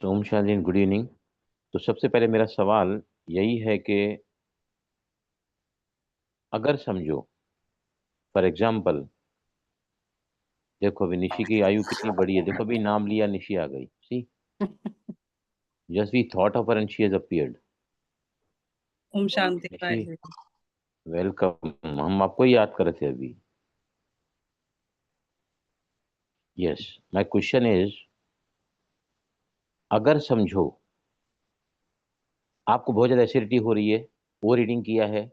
ओम शालीन, good evening. तो सबसे पहले मेरा सवाल यही है कि अगर समझो, फॉर एग्जाम्पल, देखो अभी निशी की आयु कितनी बड़ी है। देखो अभी नाम लिया, निशी आ गई। See, just we thought of her and she has appeared. ओम शांति निशी, पाए। वेलकम। हम आपको ही याद कर रहे थे अभी। यस, माय क्वेश्चन इज, अगर समझो आपको बहुत ज्यादा एसिडिटी हो रही है, ओवर ईटिंग किया है,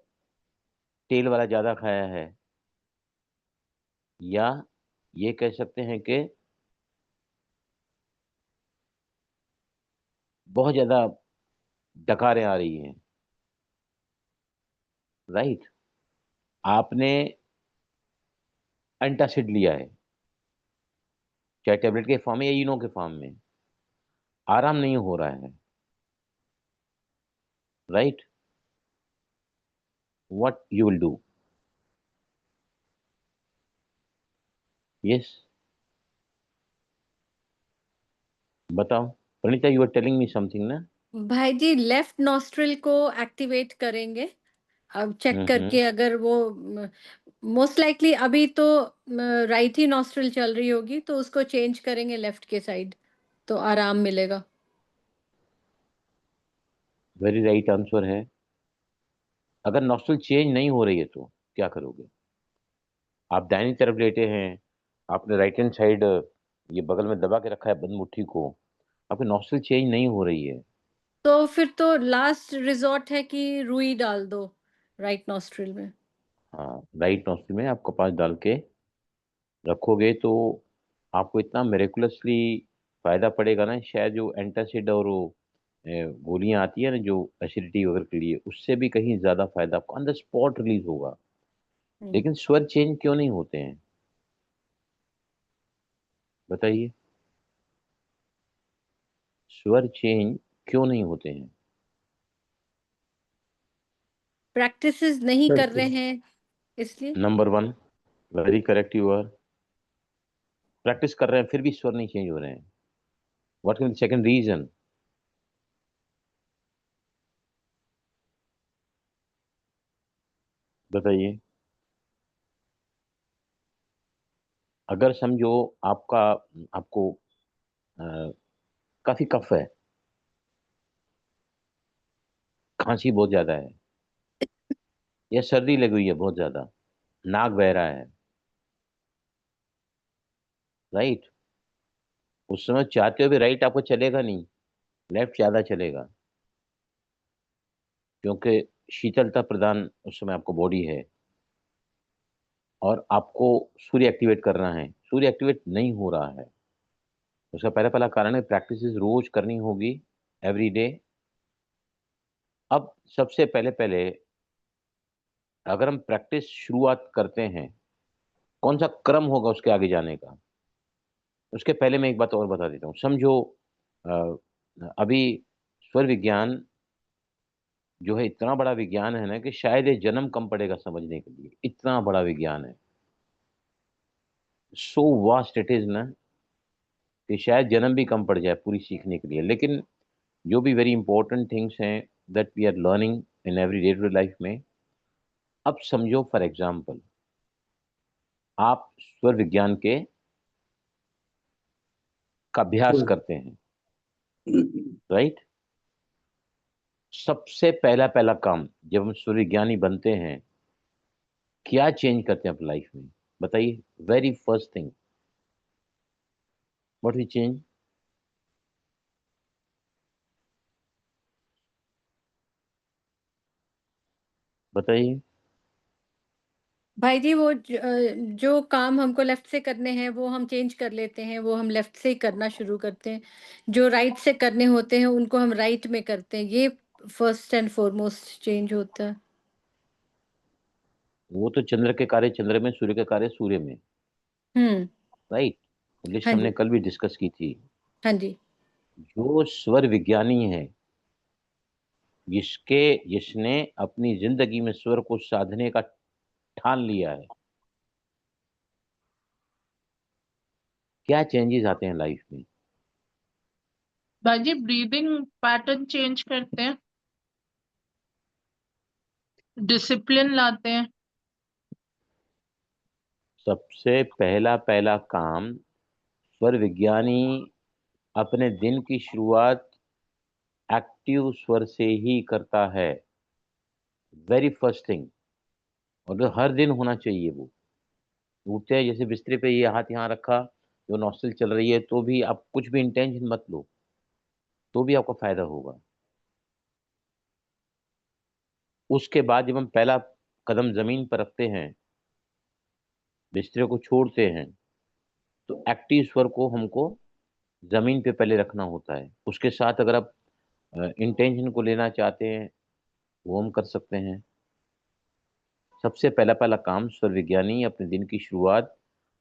तेल वाला ज्यादा खाया है, या ये कह सकते हैं कि बहुत ज्यादा डकारें आ रही हैं, राइट? आपने एंटासिड लिया है, चाहे टेबलेट के फॉर्म में या इनो के फॉर्म में, आराम नहीं हो रहा है, right? What you will do? Yes, बताओ। Praneeta, you are telling me something ना? भाई जी लेफ्ट नॉस्ट्रिल को एक्टिवेट करेंगे। अब चेक हम्म। करके अगर वो मोस्ट लाइकली अभी तो राइट ही नॉस्ट्रिल चल रही होगी, तो उसको चेंज करेंगे लेफ्ट के साइड, तो आराम मिलेगा। वेरी राइट आंसर है। अगर नॉस्ट्रल चेंज नहीं हो रही है तो क्या करोगे? आप दाहिनी तरफ लेटे हैं, आपने राइट हैंड साइड ये बगल में दबा के रखा है बंद मुट्ठी को, आपकी नॉस्ट्रल चेंज नहीं हो रही है। तो फिर तो लास्ट रिजॉर्ट है कि रुई डाल दो राइट नॉस्ट्रिल में। हाँ, राइट नॉस्ट्रल में आप कपास डाल के रखोगे तो आपको इतना मेरेकुलसली फायदा पड़ेगा ना, शायद जो एंटासिड और वो गोलियां आती है ना जो एसिडिटी वगैरह के लिए, उससे भी कहीं ज्यादा फायदा आपको ऑन द स्पॉट रिलीज होगा। हम्म। लेकिन स्वर चेंज क्यों नहीं होते हैं, बताइए? स्वर चेंज क्यों नहीं होते हैं? प्रैक्टिसेस नहीं कर रहे हैं इसलिए। Number one, very correct you are. Practice कर रहे हैं फिर भी स्वर नहीं चेंज हो रहे हैं। What can second reason? बताइए। अगर समझो आपका आपको अ, काफी कफ है, खांसी बहुत ज्यादा है, या सर्दी लगी हुई है बहुत ज्यादा, नाक बह रहा है, राइट? उस समय चाहते हुए भी राइट आपको चलेगा नहीं, लेफ्ट ज्यादा चलेगा, क्योंकि शीतलता प्रदान उस समय आपको बॉडी है, और आपको सूर्य एक्टिवेट करना है, सूर्य एक्टिवेट नहीं हो रहा है। उसका पहला पहला कारण है प्रैक्टिस रोज करनी होगी, एवरी डे। अब सबसे पहले पहले अगर हम प्रैक्टिस शुरुआत करते हैं, कौन सा क्रम होगा उसके आगे जाने का? उसके पहले मैं एक बात और बता देता हूँ। समझो अ, अभी स्वर विज्ञान जो है इतना बड़ा विज्ञान है ना कि शायद ये जन्म कम पड़ेगा समझने के लिए, इतना बड़ा विज्ञान है। सो वास्ट इट इज ना, कि शायद जन्म भी कम पड़ जाए पूरी सीखने के लिए। लेकिन जो भी वेरी इंपॉर्टेंट थिंग्स हैं that we are learning in every day to life में, अब समझो फॉर एग्जाम्पल आप स्वर विज्ञान के का अभ्यास करते हैं, राइट? सबसे पहला पहला काम जब हम स्वर विज्ञानी बनते हैं, क्या चेंज करते हैं अपनी लाइफ में? बताइए, very first thing, what we change? बताइए। भाई जी वो जो काम हमको लेफ्ट से करने हैं वो हम चेंज कर लेते हैं, वो हम लेफ्ट से ही करना शुरू करते हैं। जो राइट से करने होते हैं उनको हम राइट में करते हैं, ये फर्स्ट एंड फॉरमोस्ट चेंज होता है। वो तो चंद्र के कार्य चंद्र में, सूर्य के कार्य सूर्य में, हम्म। राइट? लिस्ट हाँ हमने जी। कल भी डिस्कस की थी। हाँ जी। जो स्वर विज्ञानी है, जिसने अपनी जिंदगी में स्वर को साधने का ठान लिया है, क्या चेंजेस आते हैं लाइफ में? बाजी ब्रीदिंग पैटर्न चेंज करते हैं, डिसिप्लिन लाते हैं। सबसे पहला पहला काम स्वर विज्ञानी अपने दिन की शुरुआत एक्टिव स्वर से ही करता है। वेरी फर्स्ट थिंग, और जो हर दिन होना चाहिए। वो उठते हैं, जैसे बिस्तरे पे ये हाथ यहाँ रखा, जो नॉस्टल चल रही है, तो भी आप कुछ भी इंटेंशन मत लो, तो भी आपको फायदा होगा। उसके बाद जब हम पहला कदम जमीन पर रखते हैं, बिस्तरे को छोड़ते हैं, तो एक्टिव स्वर को हमको जमीन पे पहले रखना होता है। उसके साथ अगर आप इंटेंशन को लेना चाहते हैं, वो हम कर सकते हैं। सबसे पहला पहला काम स्वर विज्ञानी अपने दिन की शुरुआत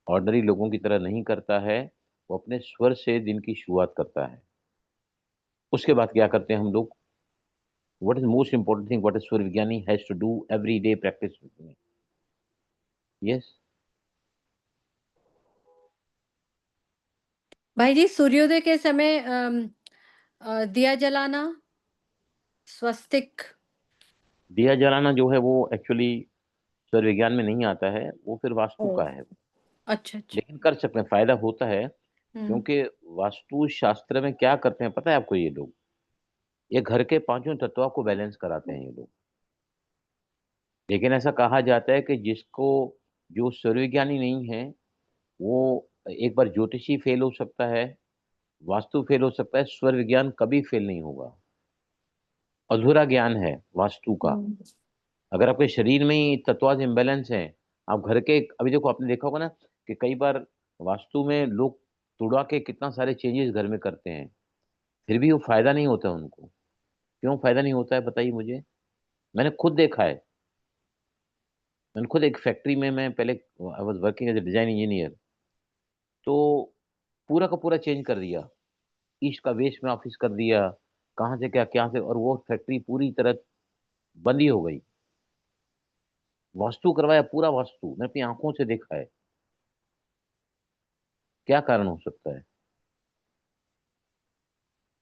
ऑर्डिनरी लोगों की तरह नहीं करता है, वो अपने स्वर से दिन की शुरुआत करता है। उसके बाद क्या करते हैं हम लोग? What is most important thing what is स्वर विज्ञानी has to do every day practice with me? Yes. भाई जी, सूर्योदय के समय दिया जलाना, स्वस्तिक। दिया जलाना जो है वो एक्चुअली स्वर विज्ञान में नहीं आता है, वो फिर वास्तु ओ, का है। अच्छा अच्छा। लेकिन कर सकते हैं, फायदा होता है। हम्म। क्योंकि वास्तु शास्त्र में क्या करते हैं पता है आपको? ये लोग ये घर के पांचों तत्वों को बैलेंस कराते हैं ये लोग। लेकिन ऐसा कहा जाता है कि जिसको जो सर्वज्ञानी नहीं है, वो एक बार ज्योतिषी फेल हो सकता है, वास्तु फेल हो सकता है, स्वर विज्ञान कभी फेल नहीं होगा। अधूरा ज्ञान है वास्तु का। हम्म। अगर आपके शरीर में ही तत्व इम्बैलेंस है, आप घर के, अभी देखो आपने देखा होगा ना कि कई बार वास्तु में लोग तुड़ा के कितना सारे चेंजेस घर में करते हैं, फिर भी वो फायदा नहीं होता उनको। क्यों फायदा नहीं होता है बताइए मुझे। मैंने खुद देखा है। मैंने खुद एक फैक्ट्री में, मैं पहले I was working as a design engineer, तो पूरा का पूरा चेंज कर दिया। ईस्ट का वेस्ट में ऑफिस कर दिया, कहाँ से क्या क्या से, और वो फैक्ट्री पूरी तरह बंद ही हो गई। वास्तु करवाया, पूरा वास्तु मैंने अपनी आंखों से देखा है। क्या कारण हो सकता है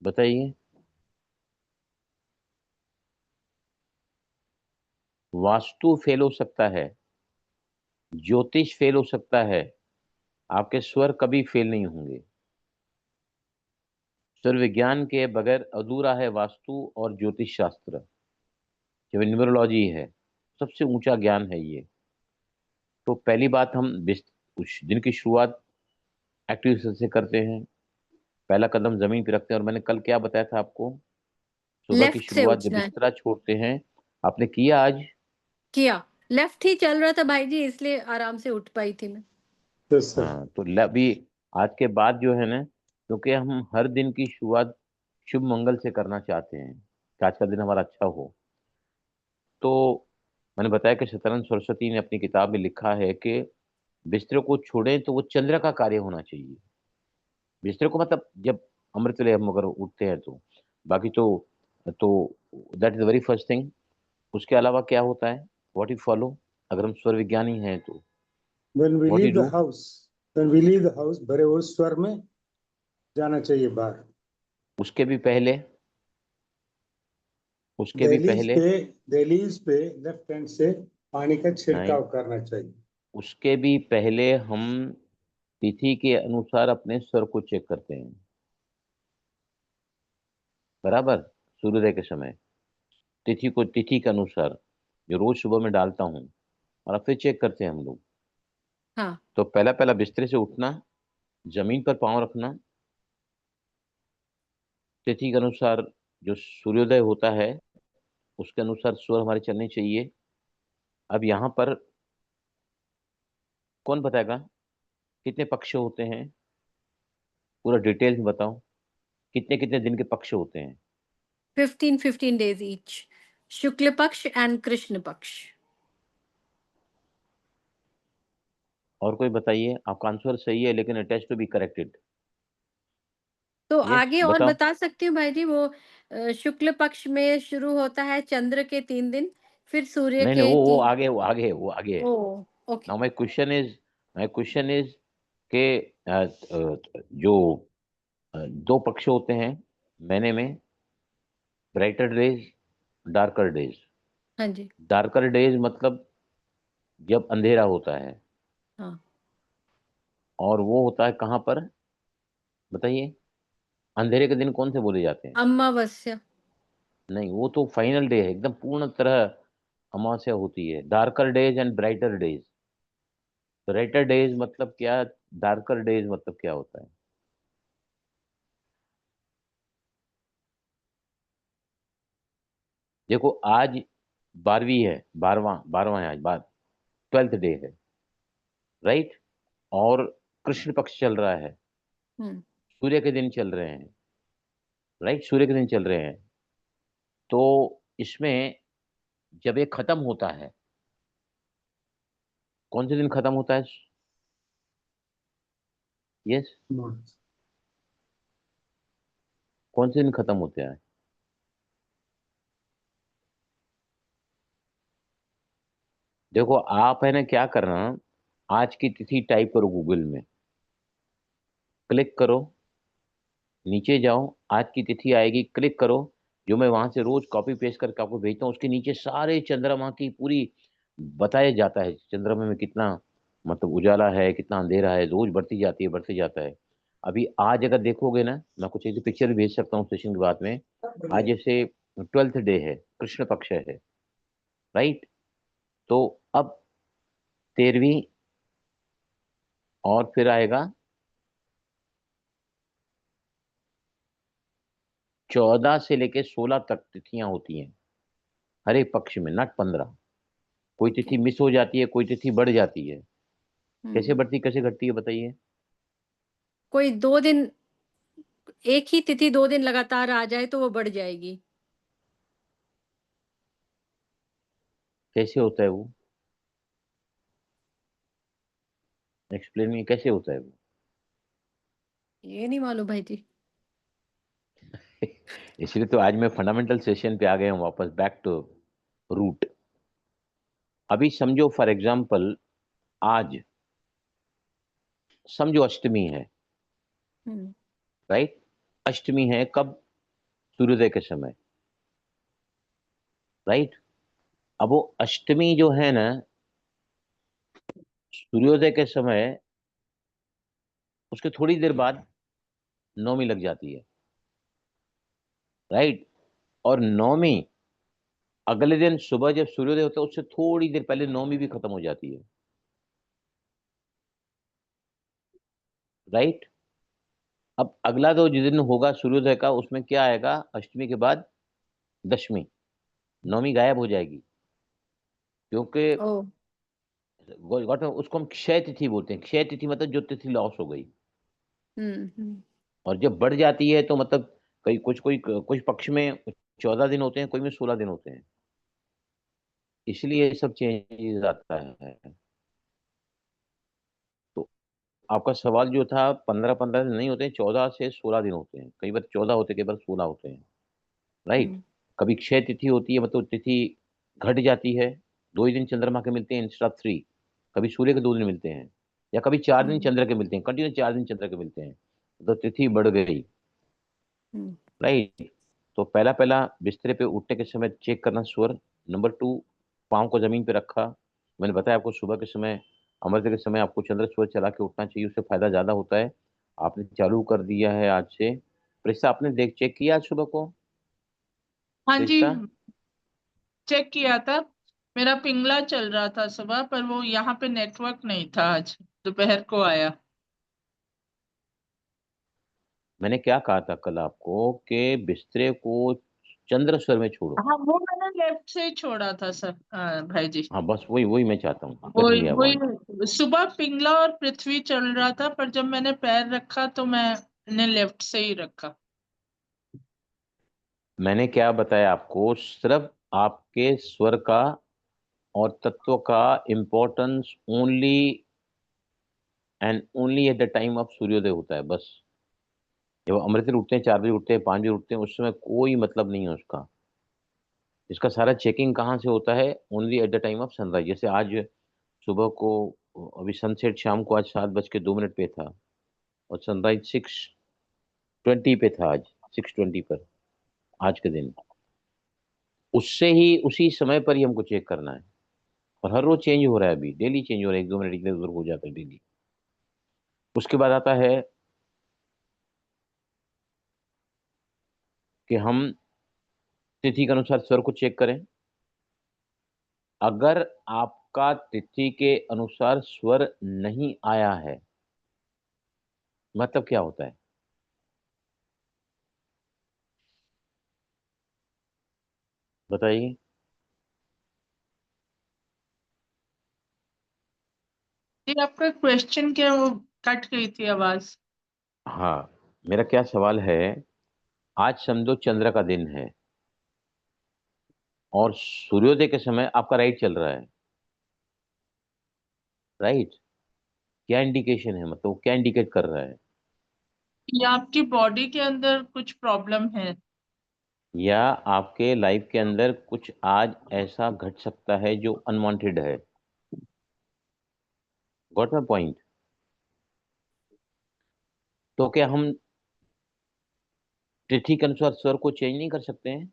बताइए? वास्तु फेल हो सकता है, ज्योतिष फेल हो सकता है, आपके स्वर कभी फेल नहीं होंगे। स्वर विज्ञान के बगैर अधूरा है वास्तु और ज्योतिष शास्त्र। जो न्यूमरोलॉजी है, सबसे ऊंचा ज्ञान है ये। तो पहली बात, हम उस दिन की शुरुआत एक्टिव से करते हैं। पहला कदम जमीन पे रखते हैं, और मैंने कल क्या बताया था आपको? सुबह की लेफ्ट से शुरुआत जब उठना है। बिस्तरा छोड़ते हैं, आपने किया आज? किया। लेफ्ट ही चल रहा था भाई जी, इसलिए आराम से उठ पाई थी मैं। Yes sir. हाँ, तो अभी आज के बाद जो है ना, क्योंकि हम हर दिन की शुरुआत शुभ मंगल से करना चाहते हैं कि आज का दिन हमारा अच्छा हो, तो मैंने बताया कि शतरंज सरस्वती ने अपनी किताब में लिखा है कि बिस्तरे को छोड़ें तो वो चंद्र का कार्य होना चाहिए। बिस्तरे को मतलब जब अमृत वेले हम अगर उठते हैं तो, बाकी तो that is the very first thing. उसके अलावा क्या होता है? What you follow? अगर हम स्वर विज्ञानी हैं तो When we what you leave the do? house, when we leave the house, भरे हुए स्वर में जाना चाहिए बाहर। उसके भी पहले, उसके भी दहलीज पहले पे दहलीज पे लेफ्ट हैंड से पानी का नहीं, छिड़काव करना चाहिए। उसके भी पहले हम तिथि के अनुसार अपने स्वर को चेक करते हैं। बराबर, सूर्योदय के समय तिथि को, तिथि के अनुसार जो रोज सुबह में डालता हूँ, और फिर चेक करते हैं हम लोग। हाँ। तो पहला पहला बिस्तरे से उठना, जमीन पर पांव रखना, तिथि के अनुसार जो सूर्योदय होता है उसके अनुसार स्वर हमारे चलने चाहिए। अब यहाँ पर कौन बताएगा कितने पक्ष होते हैं? पूरा डिटेल में बताओ, कितने कितने दिन के पक्ष होते हैं? 15 days each, शुक्ल पक्ष एंड कृष्ण पक्ष। और कोई बताइए? आपका आंसर सही है, लेकिन it has to be corrected. तो यस, आगे और बताओ। बता सकती हूँ भाई जी, वो शुक्ल पक्ष में शुरू होता है चंद्र के 3 दिन, फिर सूर्य नहीं नहीं, के वो 3। आगे है, वो आगे है, वो आगे है। Oh, okay. Now my question is के जो दो पक्ष होते हैं, महीने में ब्राइटर डेज, डार्कर डेज। हाँ जी। डार्कर डेज मतलब जब अंधेरा होता है, हाँ। और वो होता है कहाँ पर बताइए? अंधेरे के दिन कौन से बोले जाते हैं? अमावस्या। नहीं, वो तो फाइनल डे है, एकदम पूर्ण तरह अमावस्या होती है। Darker days and brighter days. Brighter days मतलब क्या, डार्कर डेज मतलब क्या होता है? देखो आज 12वीं है, 12वां है आज, 12th डे है, राइट? और कृष्ण पक्ष चल रहा है, हम्म। सूर्य के दिन चल रहे हैं, राइट? सूर्य के दिन चल रहे हैं। तो इसमें जब ये खत्म होता है, कौन से दिन खत्म होता है? यस, कौन से दिन खत्म होते हैं? देखो आप है ना, क्या करना, आज की तिथि टाइप करो गूगल में, क्लिक करो, नीचे जाओ, आज की तिथि आएगी, क्लिक करो। जो मैं वहां से रोज कॉपी पेस्ट करके आपको भेजता हूँ, उसके नीचे सारे चंद्रमा की पूरी बताया जाता है, चंद्रमा में कितना मतलब उजाला है, कितना अंधेरा है, रोज बढ़ती जाती है, बढ़ती जाता है। अभी आज अगर देखोगे ना, मैं कुछ एक पिक्चर भी भेज सकता हूँ सेशन के बाद में। आज जैसे 12th डे है, कृष्ण पक्ष है, राइट? तो अब 13वीं, और फिर आएगा 14 से लेके 16 तक तिथियां होती हैं हर एक पक्ष में, नॉट 15। कोई ओके। तिथि मिस हो जाती है, कोई तिथि बढ़ जाती है। कैसे हम्म। बढ़ती, कैसे घटती है बताइए? कोई 2 दिन, एक ही तिथि 2 दिन लगातार आ जाए तो वो बढ़ जाएगी। कैसे होता है वो? एक्सप्लेन में कैसे होता है वो? ये नहीं मालूम भाई जी। इसलिए तो आज मैं फंडामेंटल सेशन पे आ गया हूँ वापस, बैक टू रूट। अभी समझो फॉर एग्जांपल, आज समझो अष्टमी है, हम्म। राइट? अष्टमी है कब? सूर्योदय के समय, राइट? अब वो अष्टमी जो है ना, सूर्योदय के समय, उसके थोड़ी देर बाद नौमी लग जाती है, राइट? और नौमी अगले दिन सुबह जब सूर्योदय होता है, उससे थोड़ी देर पहले नौमी भी खत्म हो जाती है, राइट? अब अगला जो जिस दिन होगा सूर्योदय का, उसमें क्या आएगा? अष्टमी के बाद दशमी, नौमी गायब हो जाएगी, क्योंकि ओ। गॉट में उसको हम क्षय तिथि बोलते हैं। क्षय तिथि मतलब जो तिथि लॉस हो गई। हम्म। और जब बढ़ जाती है तो मतलब कई कुछ पक्ष में 14 दिन होते हैं, कोई में 16 दिन होते हैं, इसलिए ये सब चेंजेस आता है। तो आपका सवाल जो था, 15-15 दिन नहीं होते हैं, 14 से 16 दिन होते हैं, कई बार 14 होते हैं, कई बार 16 होते हैं, राइट? हम्म। कभी क्षय तिथि होती है, मतलब तिथि घट जाती है, 2 ही दिन चंद्रमा के मिलते हैं इंस्टेड ऑफ 3। कभी सूर्य के 2 दिन मिलते हैं, या कभी 4 दिन हम्म। चंद्र के मिलते हैं, कंटिन्यू 4 दिन चंद्र के मिलते हैं, तो तिथि बढ़ गई, हम्म। राइट? तो पहला पहला बिस्तर पे उठने के समय चेक करना स्वर। नंबर 2, पाँव को जमीन पे रखा। मैंने बताया आपको सुबह के समय, अमृत के समय आपको चंद्र सूर्य चला के उठना चाहिए, उससे फायदा ज्यादा होता है। आपने चालू कर दिया है आज से। प्रिस्ता, आपने देख चेक किया आज सुबह को? हाँ जी, प्रिस्ता, चेक किया था। मेरा पिंगला चल रहा था सुबह, पर वो यहाँ पे नेटवर्क नहीं था, आज दोपहर को आया। मैंने क्या कहा था कल आपको कि बिस्तरे को चंद्र स्वर में छोड़ो। हाँ, वो मैंने लेफ्ट से ही छोड़ा था सर, भाई जी। हाँ बस वही वही मैं चाहता हूँ, दैट वही ओनली आई वांट। वही सुबह पिंगला और पृथ्वी चल रहा था, पर जब मैंने पैर रखा तो मैंने लेफ्ट से ही रखा। मैंने क्या बताया आपको? सिर्फ आपके स्वर का और तत्व का importance only and only at the time of सूर्योदय होता है, बस। जब अमृत उठते हैं, 4 बजे उठते हैं, 5 बजे उठते हैं, उस समय कोई मतलब नहीं है उसका। इसका सारा चेकिंग कहाँ से होता है? Only at the time of sunrise. जैसे आज सुबह को, अभी सनसेट शाम को आज 7:02 पे था, और सनराइज 6:20 पे था आज, 6:20 पर आज के दिन, उससे ही उसी समय पर ही हमको चेक करना है। और हर रोज चेंज हो रहा है, अभी डेली चेंज हो रहा है, 1-2 मिनट इधर उधर हो जाता है डेली। उसके बाद आता है कि हम तिथि के अनुसार स्वर को चेक करें। अगर आपका तिथि के अनुसार स्वर नहीं आया है, मतलब क्या होता है? बताइए। जी आपका क्वेश्चन क्या, वो कट गई थी आवाज। हाँ, मेरा क्या सवाल है, आज समझो चंद्र का दिन है और सूर्योदय के समय आपका राइट चल रहा है, राइट? क्या इंडिकेशन है, मतलब वो क्या इंडिकेट कर रहा है? या आपकी बॉडी के अंदर कुछ प्रॉब्लम है। या आपके लाइफ के अंदर कुछ आज ऐसा घट सकता है जो अनवांटेड है। Got my point? तो क्या हम तिथि के अनुसार स्वर को चेंज नहीं कर सकते हैं?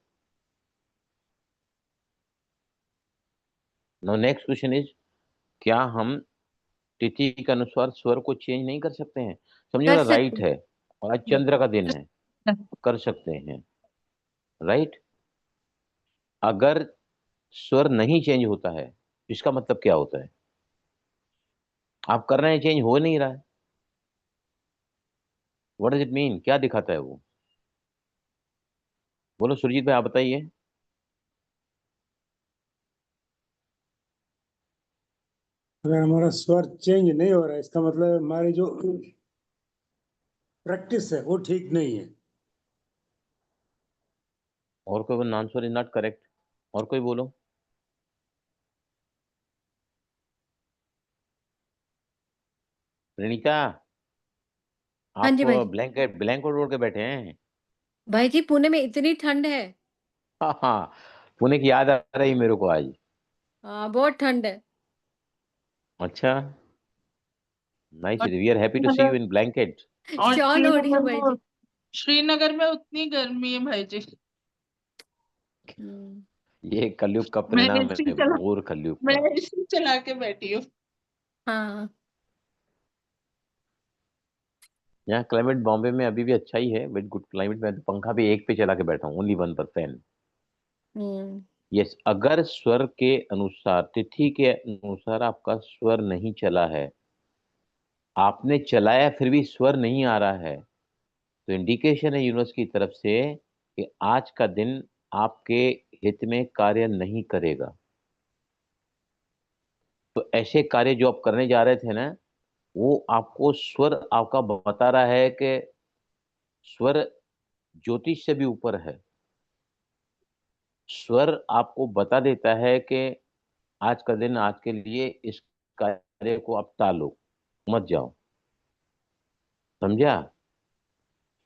नो, नेक्स्ट क्वेश्चन इज, क्या हम तिथि के अनुसार स्वर को चेंज नहीं कर सकते हैं? समझो कर मेरा सकते राइट है और आज हैं। चंद्र का दिन है, कर सकते हैं, राइट? अगर स्वर नहीं चेंज होता है, इसका मतलब क्या होता है? आप कर रहे हैं, चेंज हो नहीं रहा है। What does it mean? क्या दिखाता है वो? बोलो सुरजीत भाई, आप बताइए। अगर हमारा स्वर चेंज नहीं हो रहा है, इसका मतलब हमारी जो प्रैक्टिस है वो ठीक नहीं है। और कोई बोलो आंसर इज नॉट करेक्ट। और कोई बोलो। प्रणीता, हाँ आप जी भाई। ब्लैंकेट ब्लैंकेट ओढ़ के बैठे हैं? भाई जी पुणे में इतनी ठंड है। हाँ हाँ, पुणे की याद आ रही मेरे को आज। हाँ बहुत ठंड है। अच्छा, नाइस, और we are happy to see you in blanket. और शॉल ओढ़ी हूँ भाई जी। श्रीनगर में उतनी गर्मी है भाई जी। हम्म। ये कलयुग का मैं परिणाम एसी है, चला घोर कलयुग मैं का। एसी चला के बैठी हूँ। हाँ। यहाँ क्लाइमेट बॉम्बे में अभी भी अच्छा ही है, बट गुड क्लाइमेट में। तो पंखा भी एक पे चला के बैठा हूँ, ओनली 1 पर फैन। हम्म। यस, अगर स्वर के अनुसार, तिथि के अनुसार आपका स्वर नहीं चला है, आपने चलाया फिर भी स्वर नहीं आ रहा है, तो इंडिकेशन है यूनिवर्स की तरफ से कि आज का दिन आपके हित में कार्य नहीं करेगा। तो ऐसे कार्य जो आप करने जा रहे थे ना, वो आपको स्वर आपका बता रहा है कि स्वर ज्योतिष से भी ऊपर है। स्वर आपको बता देता है कि आज का दिन, आज के लिए इस कार्य को आप टालो, मत जाओ। समझा?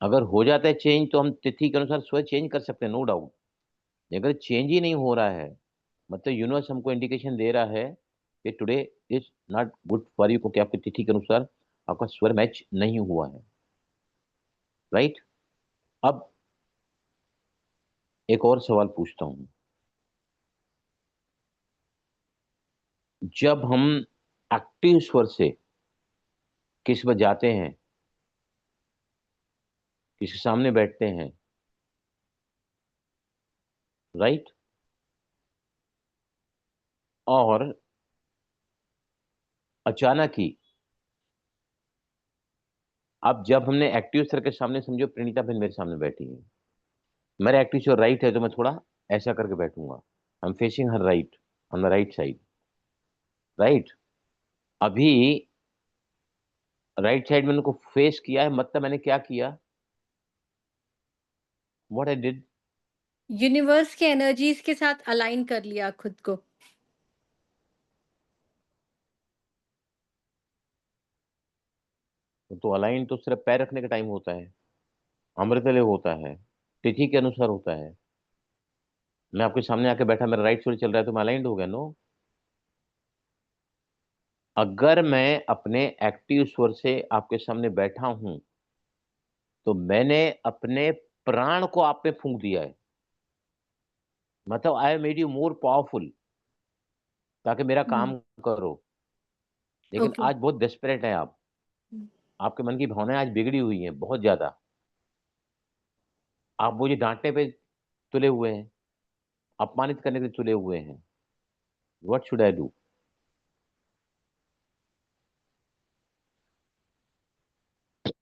अगर हो जाता है चेंज तो हम तिथि के अनुसार स्वर चेंज कर सकते हैं, नो डाउट। अगर चेंज ही नहीं हो रहा है, मतलब यूनिवर्स हमको इंडिकेशन दे रहा है कि today is not good for you, क्योंकि आपकी तिथि के अनुसार आपका स्वर मैच नहीं हुआ है, राइट? अब एक और सवाल पूछता हूं। जब हम एक्टिव स्वर से किसी पर जाते हैं, किसी के सामने बैठते हैं, राइट, और अचानक ही, अब जब हमने एक्टिव स्वर के सामने, समझो प्रणीता बहन मेरे सामने बैठी है, मेरा एक्टिव स्वर राइट है तो मैं थोड़ा ऐसा करके बैठूंगा, I am facing her right, on the right side, right? अभी राइट साइड मैंने को फेस किया है, मतलब मैंने क्या किया? What I did? यूनिवर्स के एनर्जीज के साथ अलाइन कर लिया खुद को। तो अलाइन तो सिर्फ पैर रखने का टाइम होता है, अमृतले होता है, तिथि के अनुसार होता है। मैं आपके सामने आके बैठा, मेरा राइट साइड चल रहा है तो मैं अलाइंड हो गया, नो? अगर मैं अपने एक्टिव स्वर से आपके सामने बैठा हूं, तो मैंने अपने प्राण को आप पे फूंक दिया है, मतलब I made you more powerful ताकि मेरा काम करो। लेकिन ओके। आज बहुत डेस्परेट है आप, आपके मन की भावनाएं आज बिगड़ी हुई हैं बहुत ज्यादा। आप मुझे डांटने पे तुले हुए हैं, अपमानित करने के लिए तुले हुए हैं। What should I do?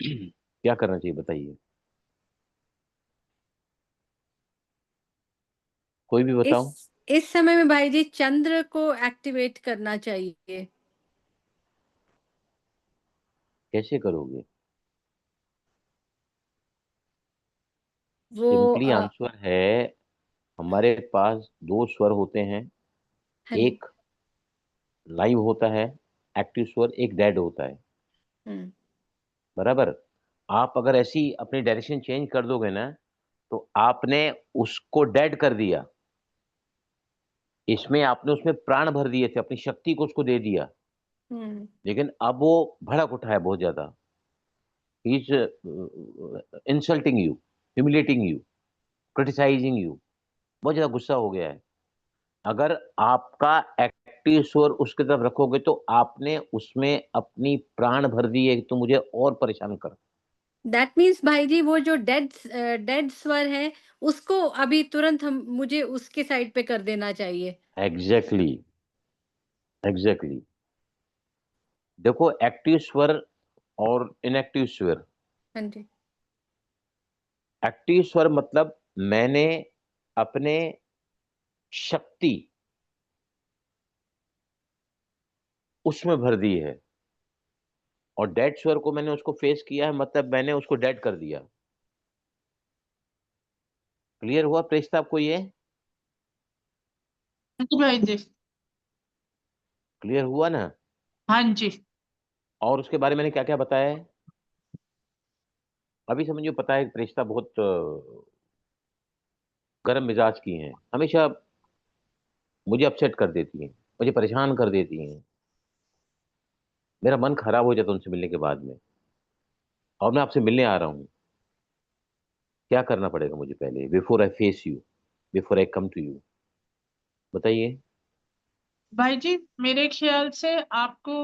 क्या करना चाहिए बताइए, कोई भी बताओ। इस समय में भाई जी चंद्र को एक्टिवेट करना चाहिए। कैसे करोगे? वो सिंपली आंसर है, हमारे पास दो स्वर होते हैं, हाँ जी। एक लाइव होता है एक्टिव स्वर, एक डेड होता है, हम्म, बराबर। आप अगर ऐसी अपनी डायरेक्शन चेंज कर दोगे ना, तो आपने उसको डेड कर दिया। इसमें आपने उसमें प्राण भर दिए थे, अपनी शक्ति को उसको दे दिया, लेकिन अब वो भड़क उठा है बहुत ज्यादा। He is insulting you, humiliating you, criticising you, बहुत ज्यादा गुस्सा हो गया है। अगर आपका एक्टिव स्वर उसकी तरफ रखोगे तो आपने उसमें अपनी प्राण भर दिए कि तुम मुझे और परेशान कर। दैट मीन्स भाई जी वो जो डेड स्वर है उसको अभी तुरंत मुझे उसके साइड पे कर देना चाहिए। Exactly, exactly. देखो, एक्टिव स्वर और इनएक्टिव स्वर। हाँ जी। एक्टिव स्वर मतलब मैंने अपने शक्ति उसमें भर दी है, और डेड स्वर को मैंने उसको फेस किया है, मतलब मैंने उसको डेड कर दिया। क्लियर हुआ प्रेस्ता आपको ये? हाँ जी भाई जी। क्लियर हुआ ना? हाँ जी। और उसके बारे में मैंने क्या क्या बताया है अभी समझिए। पता है प्रेस्ता बहुत गर्म मिजाज की हैं, हमेशा मुझे अपसेट कर देती हैं, मुझे परेशान कर देती हैं। मेरा मन खराब हो जाता है उनसे मिलने के बाद में। और मैं आपसे मिलने आ रहा हूँ, क्या करना पड़ेगा मुझे पहले, before I face you, before I come to you, बताइए। भाई जी मेरे ख्याल से आपको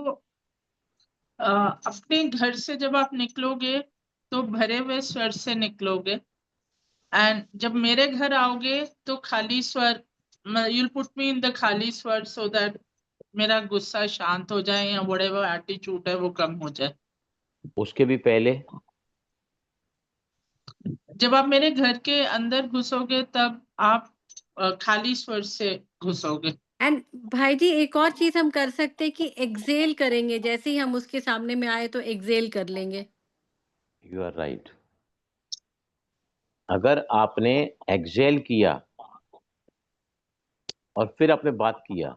अपने घर से जब आप निकलोगे तो भरे हुए स्वर से निकलोगे, एंड जब मेरे घर आओगे तो खाली स्वर, you'll put me in the खाली स्वर so that मेरा गुस्सा शांत हो जाए या whatever एटीट्यूड है वो कम हो जाए। उसके भी पहले जब आप मेरे घर के अंदर घुसोगे तब आप खाली स्वर से घुसोगे। एंड भाई जी एक और चीज हम कर सकते हैं कि एक्सेल करेंगे, जैसे ही हम उसके सामने में आए तो एक्सेल कर लेंगे। You are right. अगर आपने एक्सेल किया और फिर आपने बात किया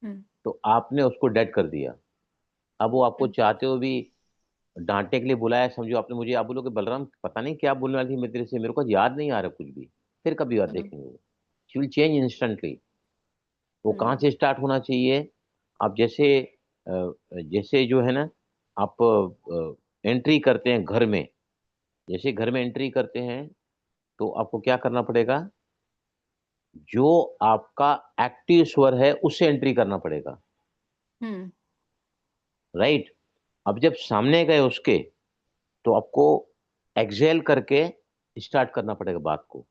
हम्म, तो आपने उसको डेड कर दिया। अब वो आपको हम्म, चाहते हो भी डांटने के लिए बुलाया, समझो आपने मुझे, आप बोलोगे बलराम पता नहीं क्या बोलने वाली थी मैं तेरे से, मेरे को याद नहीं आ रहा कुछ भी। फिर कभी बात हम्म, देखेंगे वो, शी विल चेंज इंस्टेंटली। वो कहाँ हम्म, से स्टार्ट होना चाहिए? आप जैसे जैसे जो है ना, आप एंट्री करते हैं घर में, जैसे घर में एंट्री करते हैं तो आपको क्या करना पड़ेगा? जो आपका एक्टिव स्वर है उससे एंट्री करना पड़ेगा, हम्म, राइट। अब जब सामने गए उसके, तो आपको एक्सेल करके स्टार्ट करना पड़ेगा बात को,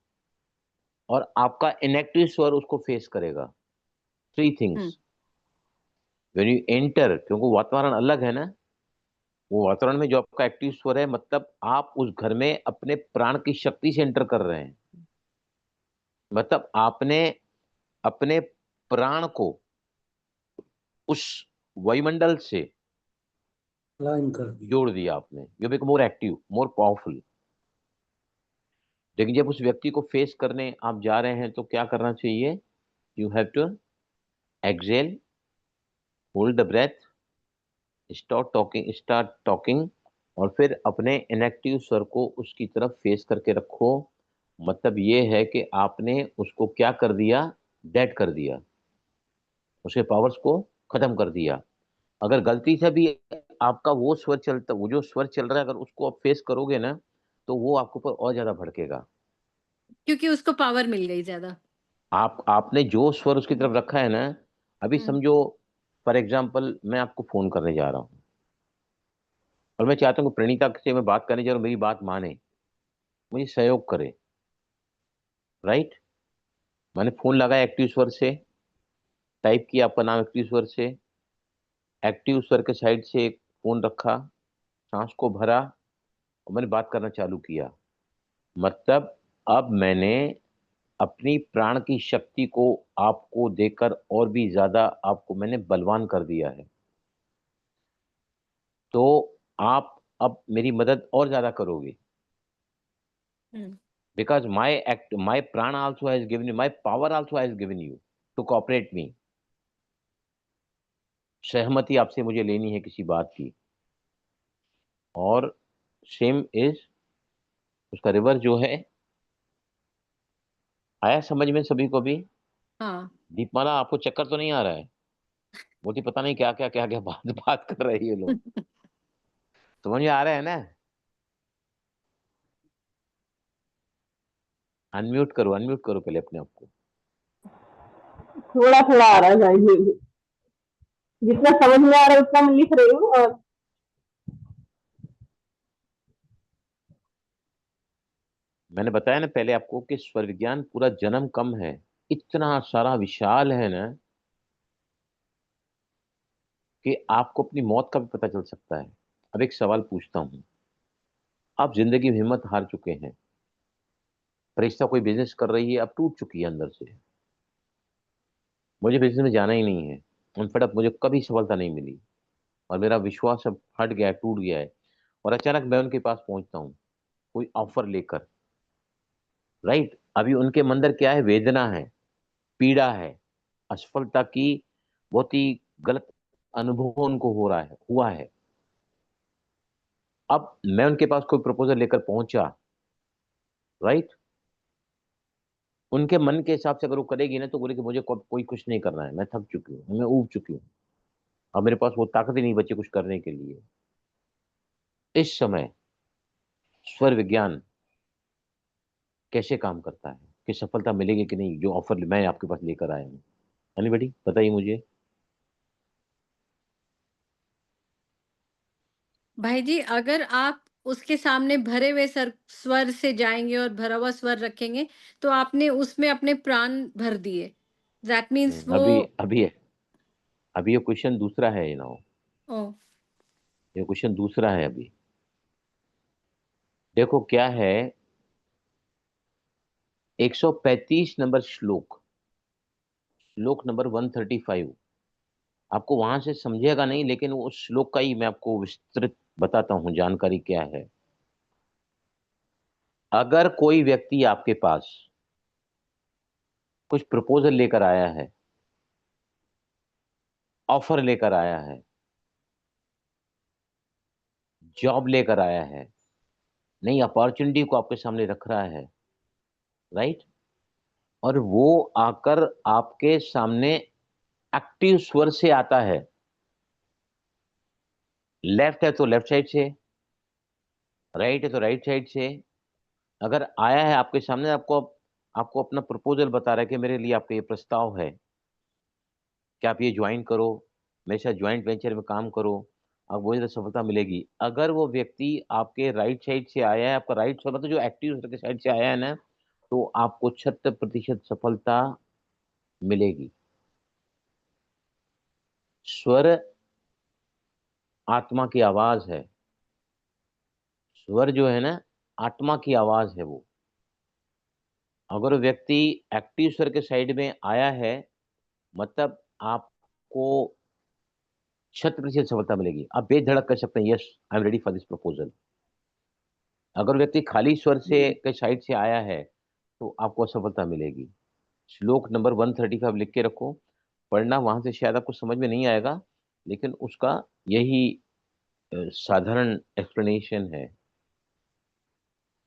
और आपका इनएक्टिव स्वर उसको फेस करेगा। Three hmm, things when you enter, क्योंकि वातावरण अलग है ना। वो वातावरण में जो आपका एक्टिव स्वर है, मतलब आप उस घर में अपने प्राण की शक्ति से एंटर कर रहे हैं, मतलब आपने अपने प्राण को उस वायुमंडल से लाइन कर दी। जोड़ दिया आपने। You become more active, more powerful. लेकिन जब उस व्यक्ति को फेस करने आप जा रहे हैं तो क्या करना चाहिए? You have to exhale, hold the breath, start talking, और फिर अपने इनएक्टिव स्वर को उसकी तरफ फेस करके रखो। मतलब ये है कि आपने उसको क्या कर दिया? डेड कर दिया, उसके पावर्स को खत्म कर दिया। अगर गलती से भी आपका वो जो स्वर चल रहा है, अगर उसको आप फेस करोगे ना, तो वो आपके ऊपर और ज्यादा भड़केगा। क्योंकि उसको पावर मिल गई ज्यादा। आपने जो स्वर उसकी तरफ रखा है ना, अभी हम्म। समझो फॉर एग्जाम्पल मैं आपको फोन करने जा रहा हूँ और मैं चाहता हूँ कि प्रणीता से मैं बात करने जा रहा हूँ, मेरी बात माने, मुझे सहयोग करे, राइट। मैंने फोन लगाया एक्टिव स्वर से, टाइप किया आपका नाम एक्टिव स्वर से, एक्टिव स्वर के साइड से एक फोन रखा, सांस को भरा और मैंने बात करना चालू किया। मतलब अब मैंने अपनी प्राण की शक्ति को आपको देकर और भी ज्यादा आपको मैंने बलवान कर दिया है। तो आप अब मेरी मदद और ज्यादा करोगे, because my prana also has given you, my power also has given you to cooperate me. सहमति आपसे मुझे लेनी है किसी बात की, और सेम इज उसका रिवर्स जो है। आया समझ में सभी को भी? हाँ। दीपमाला, आपको चक्कर तो नहीं आ रहा है? बोलती पता नहीं क्या क्या क्या क्या बात बात कर रही है लोग। समझ में आ रहा है ना? अनम्यूट करो पहले अपने आप को। थोड़ा थोड़ा आ रहा है भाई जी, जितना समझ में आ रहा है उतना मैं लिख रही हूँ। और मैंने बताया ना पहले आपको कि स्वर विज्ञान पूरा जन्म कम है, इतना सारा विशाल है ना कि आपको अपनी मौत का भी पता चल सकता है। अब एक सवाल पूछता हूं, आप जिंदगी में हिम्मत हार चुके हैं, फरिश्ता कोई बिजनेस कर रही है, अब टूट चुकी है अंदर से, मुझे बिजनेस में जाना ही नहीं है, अनफेड, मुझे कभी सफलता नहीं मिली और मेरा विश्वास अब हट गया है, टूट गया है, और अचानक मैं उनके पास पहुंचता हूं कोई ऑफर लेकर, राइट। अभी उनके अंदर क्या है? वेदना है, पीड़ा है, असफलता की बहुत ही गलत अनुभव उनको हो रहा है, हुआ है। अब मैं उनके पास कोई प्रपोजल लेकर पहुंचा, राइट, उनके मन के हिसाब से अगर वो करेगी ना तो बोले कि मुझे कोई कुछ नहीं करना है, मैं थक चुकी हूँ, मैं ऊब चुकी हूँ, अब मेरे पास वो ताकत ही नहीं बची कुछ करने के लिए। इस समय स्वर विज्ञान कैसे काम करता है कि सफलता मिलेगी कि नहीं, जो ऑफर मैं आपके पास लेकर आया हूँ? एनीबॉडी बताइए मुझे। भाई जी, अगर आप उसके सामने भरे हुए स्वर से जाएंगे और भरा हुआ स्वर रखेंगे तो आपने उसमें अपने प्राण भर दिए। दैट मीन्स वो। अभी अभी अभी ये क्वेश्चन दूसरा है, ओ। ये क्वेश्चन दूसरा है। अभी देखो क्या है, 135 नंबर श्लोक, श्लोक नंबर 135, आपको वहां से समझेगा नहीं, लेकिन वो श्लोक का ही मैं आपको विस्तृत बताता हूं जानकारी क्या है। अगर कोई व्यक्ति आपके पास कुछ प्रपोजल लेकर आया है, ऑफर लेकर आया है, जॉब लेकर आया है, नई अपॉर्चुनिटी को आपके सामने रख रहा है, राइट, और वो आकर आपके सामने एक्टिव स्वर से आता है, लेफ्ट है तो लेफ्ट साइड से, राइट है तो राइट साइड से, अगर आया है आपके सामने, आपको आपको अपना प्रपोजल बता रहा है कि मेरे लिए आपका ये प्रस्ताव है कि आप ये ज्वाइन करो, मेरे साथ ज्वाइंट वेंचर में काम करो, आपको बहुत ज़्यादा सफलता मिलेगी। अगर वो व्यक्ति आपके राइट साइड से आया है, आपका राइट मतलब जो एक्टिव के साइड से आया है ना, तो आपको 76% सफलता मिलेगी। स्वर आत्मा की आवाज है, स्वर जो है ना आत्मा की आवाज है वो। अगर व्यक्ति एक्टिव स्वर के साइड में आया है, मतलब आपको 76% सफलता मिलेगी, आप बेधड़क कर सकते हैं, yes I am ready for this proposal. अगर व्यक्ति खाली स्वर से के साइड से आया है तो आपको असफलता मिलेगी। श्लोक नंबर 135 लिख के रखो, पढ़ना, वहां से शायद आपको समझ में नहीं आएगा, लेकिन उसका यही साधारण एक्सप्लेनेशन है।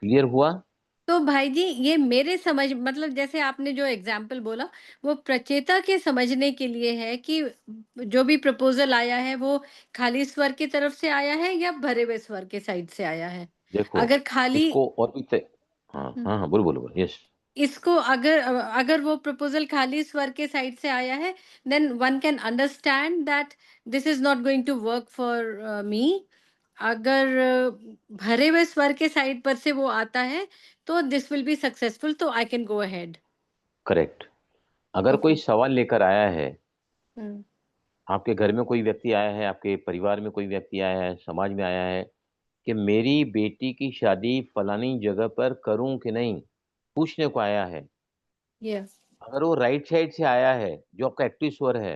क्लियर हुआ? तो भाई जी, ये मेरे समझ मतलब जैसे आपने जो एग्जाम्पल बोला वो प्रचेता के समझने के लिए है कि जो भी प्रपोजल आया है वो खाली स्वर की तरफ से आया है या भरे हुए स्वर के साइड से आया है। देखो अगर खाली। इसको और भी हाँ हम्म। हाँ हाँ, बोलो बोलो बोलो, यस। इसको अगर वो प्रपोजल खाली स्वर के साइड से आया है, then one can understand that this is not going to work for me. अगर भरे हुए स्वर के साइड पर से वो आता है तो दिस विल बी सक्सेसफुल, तो I can go ahead. Correct. अगर कोई ओके। सवाल लेकर आया है, आपके घर में कोई व्यक्ति आया है, आपके परिवार में कोई व्यक्ति आया है, समाज में आया है कि मेरी बेटी की शादी फलानी जगह पर करूं कि नहीं, पूछने को आया है, यस। अगर वो राइट साइड से आया है जो आपका एक्टिव स्वर है,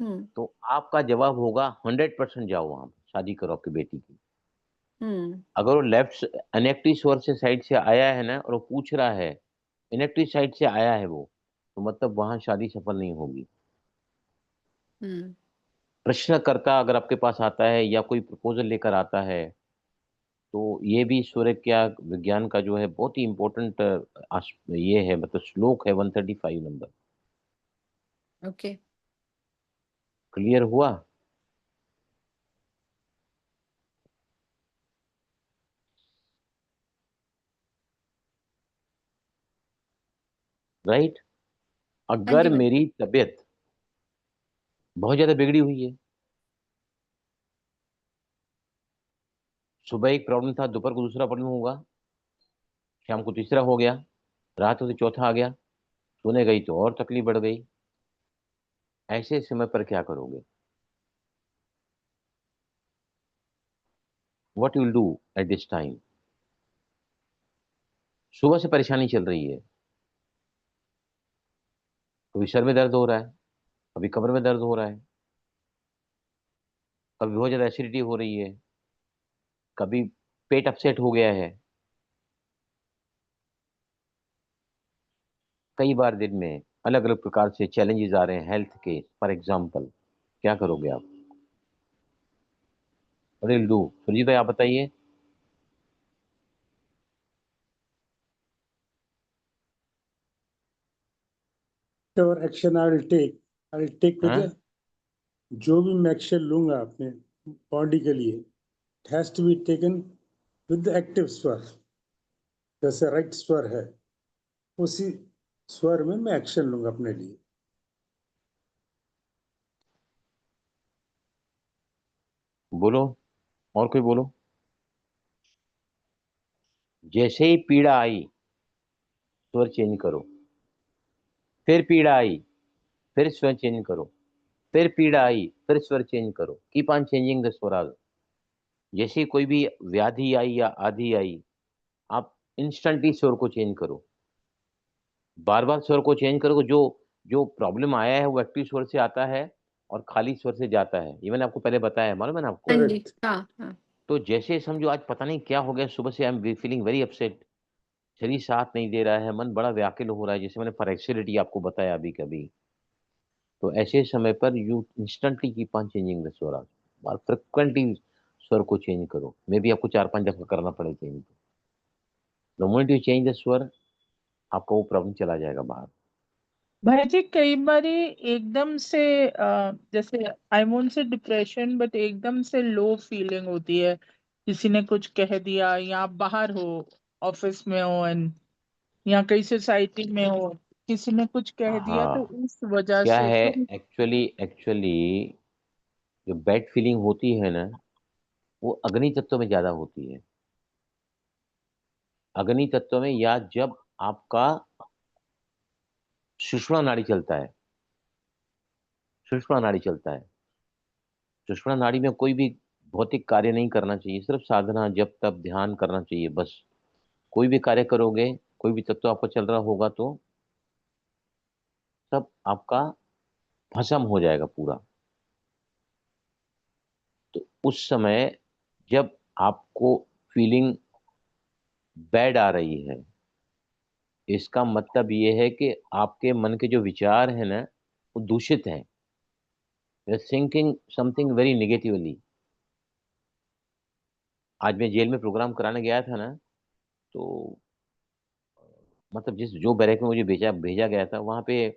तो आपका जवाब होगा 100% जाओ वहां पर, शादी करो आपकी बेटी की। अगर वो लेफ्ट इनएक्टिव स्वर से साइड से आया है ना, और वो पूछ रहा है, इनएक्टिव साइड से आया है वो, तो मतलब वहां शादी सफल नहीं होगी। प्रश्नकर्ता अगर आपके पास आता है या कोई प्रपोजल लेकर आता है, तो ये भी सूर्य क्या विज्ञान का जो है बहुत ही इम्पोर्टेंट ये है, मतलब श्लोक है 135 नंबर। ओके। क्लियर हुआ? राइट। हाँ अगर जी भाई। मेरी तबीयत बहुत ज्यादा बिगड़ी हुई है, सुबह एक प्रॉब्लम था, दोपहर को दूसरा प्रॉब्लम होगा, शाम को तीसरा हो गया, रात को चौथा आ गया, सोने गई तो और तकलीफ बढ़ गई, ऐसे समय पर क्या करोगे? What you will do at this time? सुबह से परेशानी चल रही है, कभी सर में दर्द हो रहा है, कभी कमर में दर्द हो रहा है, कभी बहुत ज्यादा एसिडिटी हो रही है, कभी पेट अपसेट हो गया है, कई बार दिन में अलग अलग प्रकार से चैलेंजेस आ रहे हैं हेल्थ के, फॉर एग्जाम्पल, क्या करोगे आप? What will do? सुरजीत भाई आप बताइए। Whatever action I will take with हाँ? the, जो भी मैं एक्शन लूंगा अपने बॉडी के लिए, it has to be taken with the active स्वर। जैसे राइट स्वर है, उसी स्वर में मैं एक्शन लूंगा अपने लिए। बोलो, और कोई बोलो। जैसे ही पीड़ा आई, स्वर चेंज करो, फिर पीड़ा आई, फिर स्वर चेंज करो, फिर पीड़ा आई, फिर स्वर चेंज करो। Keep on changing the Swaraj. जैसे ही कोई भी व्याधि आई या आदि आई, आप इंस्टेंटली स्वर को चेंज करो, बार बार स्वर को चेंज करो। जो जो प्रॉब्लम आया है वो एक्टिव स्वर से आता है और खाली स्वर से जाता है, ये मैंने आपको पहले बताया है, मालूम है ना आपको? हाँ जी। करेक्ट। हाँ। तो जैसे समझो आज पता नहीं क्या हो गया, सुबह से I am feeling very upset, शरीर साथ नहीं दे रहा है, मन बड़ा व्याकुल हो रहा है, जैसे मैंने फ्लेक्सिबिलिटी आपको बताया अभी कभी। तो ऐसे समय पर you instantly keep on changing the Swaraj, और फ्रिक्वेंटली स्वर को चेंज करो। मे बी आपको 4-5 दफा करना पड़े change. The moment you change the स्वर, आपका वो प्रॉब्लम चला जाएगा बाहर। भाई जी कई बार एकदम से जैसे I won't say depression, but एकदम से लो फीलिंग होती है, किसी ने कुछ कह दिया, या आप बाहर हो, ऑफिस में हो, एंड या कहीं सोसाइटी में हो, किसी ने कुछ कह दिया, तो हाँ, उस वजह क्या से है, फिर एक्चुअली जो बैड फीलिंग होती है ना, वो अग्नि तत्व में ज्यादा होती है। अग्नि तत्व में, या जब आपका सुषुम्ना नाड़ी चलता है, सुषुम्ना नाड़ी चलता है, सुषुम्ना नाड़ी में कोई भी भौतिक कार्य नहीं करना चाहिए, सिर्फ साधना जप तप ध्यान करना चाहिए बस। कोई भी कार्य करोगे, कोई भी तत्व आपको चल रहा होगा, तो सब आपका भस्म हो जाएगा पूरा। तो उस समय जब आपको फीलिंग बैड आ रही है, इसका मतलब ये है कि आपके मन के जो विचार है ना, वो दूषित हैं, थिंकिंग समथिंग वेरी नेगेटिवली। आज मैं जेल में प्रोग्राम कराने गया था ना, तो मतलब जिस जो बैरक में मुझे भेजा भेजा गया था, वहां पे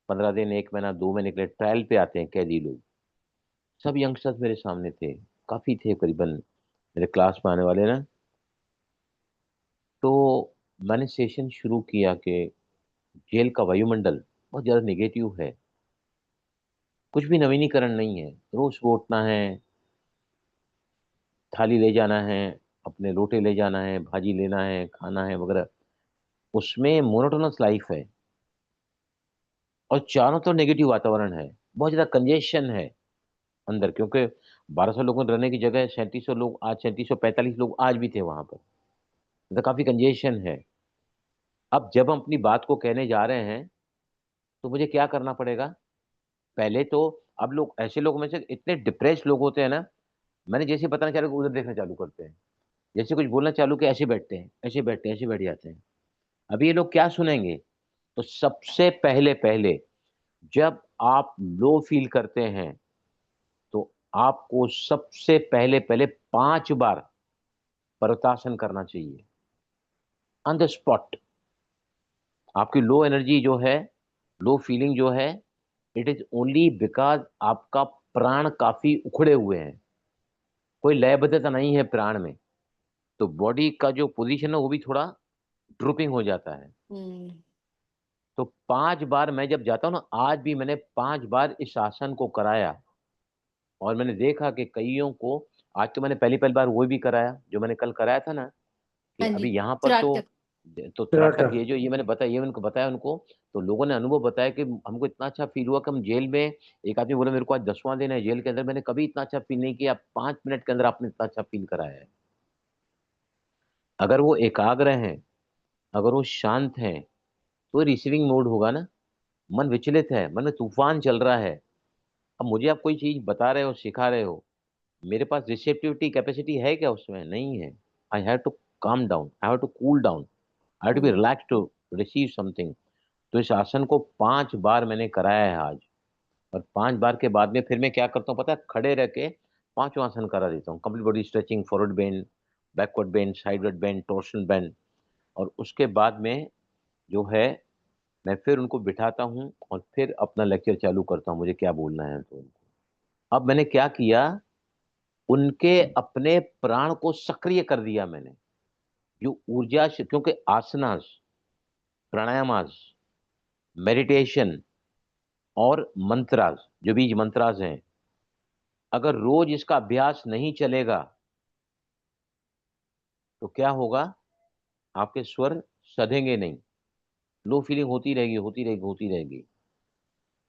15 दिन, 1 महीना, 2 महीने के लिए ट्रायल पे आते हैं कैदी लोग। सब यंगस्टर्स मेरे सामने थे, काफी थे, करीबन मेरे क्लास में आने वाले ना। तो मैंने सेशन शुरू किया कि जेल का वायुमंडल बहुत ज़्यादा नेगेटिव है, कुछ भी नवीनीकरण नहीं है। रोज सुबह उठना है, थाली ले जाना है, अपने लोटे ले जाना है, भाजी लेना है, खाना है वगैरह, उसमें मोनोटोनस लाइफ है और चारों तरफ नेगेटिव वातावरण है, बहुत ज़्यादा कंजेशन है अंदर, क्योंकि 1200 लोगों रहने की जगह 3700 लोग, आज 3745 लोग आज भी थे वहां पर, तो काफी कंजेशन है। अब जब हम अपनी बात को कहने जा रहे हैं तो मुझे क्या करना पड़ेगा? पहले तो, अब लोग, ऐसे लोग में से इतने डिप्रेस लोग होते हैं ना, मैंने जैसे बताना चालू किया, उधर देखना चालू करते हैं, जैसे कुछ बोलना चालू किया ऐसे बैठते हैं, ऐसे बैठते हैं, ऐसे बैठ जाते हैं। अभी ये लोग क्या सुनेंगे? तो सबसे पहले पहले जब आप लो फील करते हैं तो आपको सबसे पहले पहले 5 बार प्रत्यासन करना चाहिए ऑन द स्पॉट। आपकी लो एनर्जी जो है, लो फीलिंग जो है, इट इज ओनली बिकॉज आपका प्राण काफी उखड़े हुए हैं, कोई लयबद्धता नहीं है प्राण में, तो बॉडी का जो पोजीशन है वो भी थोड़ा ड्रूपिंग हो जाता है। तो 5 बार मैं जब जाता हूँ ना, आज भी मैंने 5 बार इस आसन को कराया और मैंने देखा कि कईयों को, आज तो मैंने पहली पहली बार वो भी कराया जो मैंने कल कराया था ना, कि हाँ अभी जी, यहाँ पर त्राटक। तो त्राटक, त्राटक। ये जो ये मैंने बताया, ये उनको बताया उनको, तो लोगों ने अनुभव बताया कि हमको इतना अच्छा फील हुआ कि हम जेल में, एक आदमी बोला मेरे को आज 10वां दिन है जेल के अंदर, मैंने कभी इतना अच्छा फील नहीं किया, 5 मिनट के अंदर आपने इतना अच्छा फील कराया है। अगर वो एकाग्र हैं, अगर वो शांत हैं, तो रिसीविंग मोड होगा ना। मन विचलित है, मन में तूफान चल रहा है, अब मुझे आप कोई चीज बता रहे हो, सिखा रहे हो, मेरे पास रिसेप्टिविटी कैपेसिटी है क्या? उसमें नहीं है। I have to calm down, I have to cool down, I have to be relax to receive something. तो इस आसन को 5 बार मैंने कराया है आज, और 5 बार के बाद में फिर मैं क्या करता हूँ पता है? खड़े रह के 5वां आसन करा देता हूँ, complete body stretching, forward bend, backward bend, sideward bend, torsional bend. और उसके बाद में जो है, मैं फिर उनको बिठाता हूँ और फिर अपना लेक्चर चालू करता हूँ, मुझे क्या बोलना है तो उनको। अब मैंने क्या किया, उनके अपने प्राण को सक्रिय कर दिया मैंने, जो ऊर्जा से, क्योंकि आसनास, प्राणायामास, मेडिटेशन और मंत्रास, जो बीज मंत्रास हैं, अगर रोज इसका अभ्यास नहीं चलेगा तो क्या होगा? आपके स्वर सधेंगे नहीं, लो फीलिंग होती रहेगी, होती रहेगी, होती रहेगी।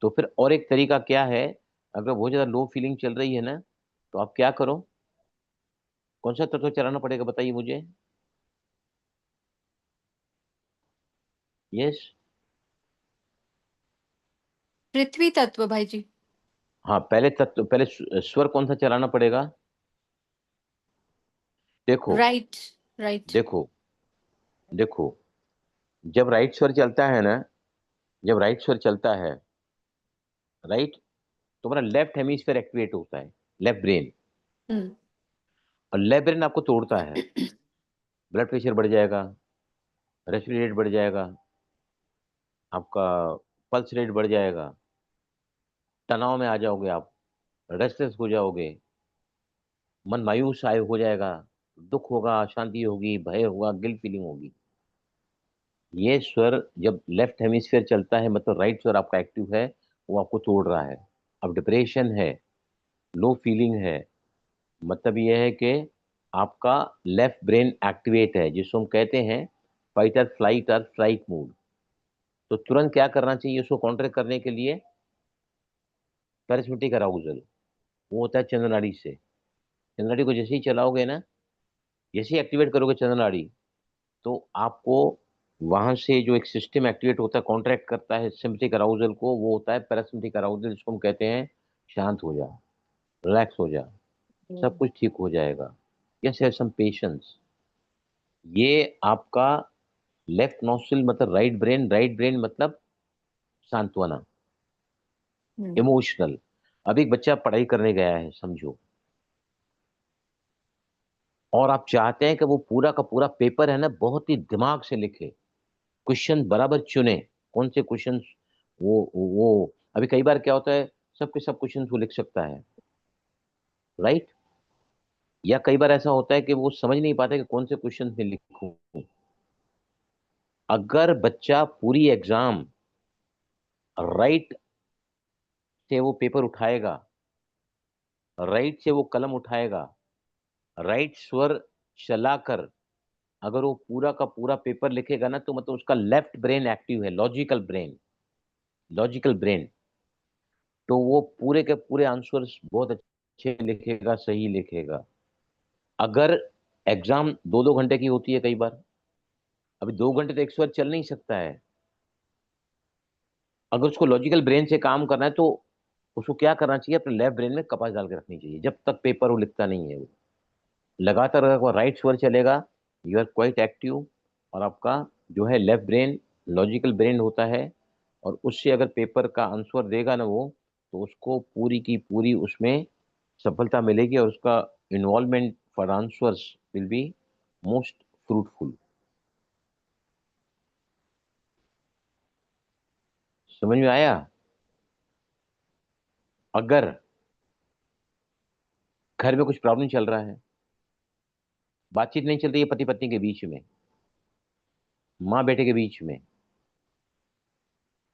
तो फिर और एक तरीका क्या है, अगर बहुत ज्यादा लो फीलिंग चल रही है ना, तो आप क्या करो? कौन सा तत्व चलाना पड़ेगा बताइए मुझे? यस, पृथ्वी तत्व भाई जी। हाँ, पहले तत्व, पहले स्वर कौन सा चलाना पड़ेगा? देखो, राइट, राइट। देखो, देखो, जब राइट स्वर चलता है ना, जब राइट स्वर चलता है, राइट, तुम्हारा लेफ्ट हेमिस्फीयर एक्टिवेट होता है, लेफ्ट ब्रेन। हम्म। और लेफ्ट ब्रेन आपको तोड़ता है, ब्लड प्रेशर बढ़ जाएगा, रेस्पिरेट रेट बढ़ जाएगा, आपका पल्स रेट बढ़ जाएगा, तनाव में आ जाओगे आप, रेस्टलेस हो जाओगे, मन मायूस आय हो जाएगा, दुख होगा, अशांति होगी, भय होगा, गिल्ट फीलिंग होगी। ये स्वर जब लेफ्ट हेमिस्फीयर चलता है, मतलब राइट स्वर आपका एक्टिव है, वो आपको तोड़ रहा है। अब डिप्रेशन है, लो फीलिंग है, मतलब ये है कि आपका लेफ्ट ब्रेन एक्टिवेट है, जिसको हम कहते हैं फाइट और फ्लाइट मूड। तो तुरंत क्या करना चाहिए उसको काउंटर करने के लिए? पैरासिम्पैथेटिक अराउजल, वो होता है चंद्रनाड़ी से। चंद्रनाड़ी को जैसे ही चलाओगे ना, जैसे ही एक्टिवेट करोगे चंद्रनाड़ी, तो आपको वहां से जो एक सिस्टम एक्टिवेट होता है, कॉन्ट्रैक्ट करता है सिम्पैथेटिक अराउजल को, वो होता है पैरासिम्पैथेटिक अराउजल, जिसको हम कहते हैं शांत हो जा, रिलैक्स हो जा, सब कुछ ठीक हो जाएगा। Yes, have some patience. ये आपका लेफ्ट नॉस्ट्रिल मतलब राइट ब्रेन, राइट ब्रेन मतलब सांत्वना, इमोशनल। अब एक बच्चा पढ़ाई करने गया है समझो, और आप चाहते हैं कि वो पूरा का पूरा पेपर है ना बहुत ही दिमाग से लिखे, क्वेश्चन बराबर चुने, कौन से क्वेश्चन, वो अभी कई बार क्या होता है, सबके सब क्वेश्चन वो लिख सकता है, राइट, या कई बार ऐसा होता है कि वो समझ नहीं पाता कि कौन से क्वेश्चन में लिखूं। अगर बच्चा पूरी एग्जाम राइट से वो पेपर उठाएगा, राइट से वो कलम उठाएगा, राइट स्वर चलाकर अगर वो पूरा का पूरा पेपर लिखेगा ना, तो मतलब उसका लेफ्ट ब्रेन एक्टिव है, लॉजिकल ब्रेन, तो वो पूरे के पूरे आंसर्स बहुत अच्छे लिखेगा, सही लिखेगा। अगर एग्जाम 2-2 घंटे की होती है कई बार, अभी 2 घंटे तो एक स्वर चल नहीं सकता है। अगर उसको लॉजिकल ब्रेन से काम करना है तो उसको क्या करना चाहिए, अपने लेफ्ट ब्रेन में कपास डाल के रखनी चाहिए जब तक पेपर वो लिखता नहीं है। वो लगातार अगर वो राइट स्वर चलेगा, यू आर क्वाइट एक्टिव, और आपका जो है लेफ्ट ब्रेन लॉजिकल ब्रेन होता है, और उससे अगर पेपर का आंसर देगा ना वो, तो उसको पूरी की पूरी उसमें सफलता मिलेगी, और उसका involvement for answers will be most fruitful. समझ में आया? अगर घर में कुछ प्रॉब्लम चल रहा है, बातचीत नहीं चल रही है पति पत्नी के बीच में, माँ बेटे के बीच में,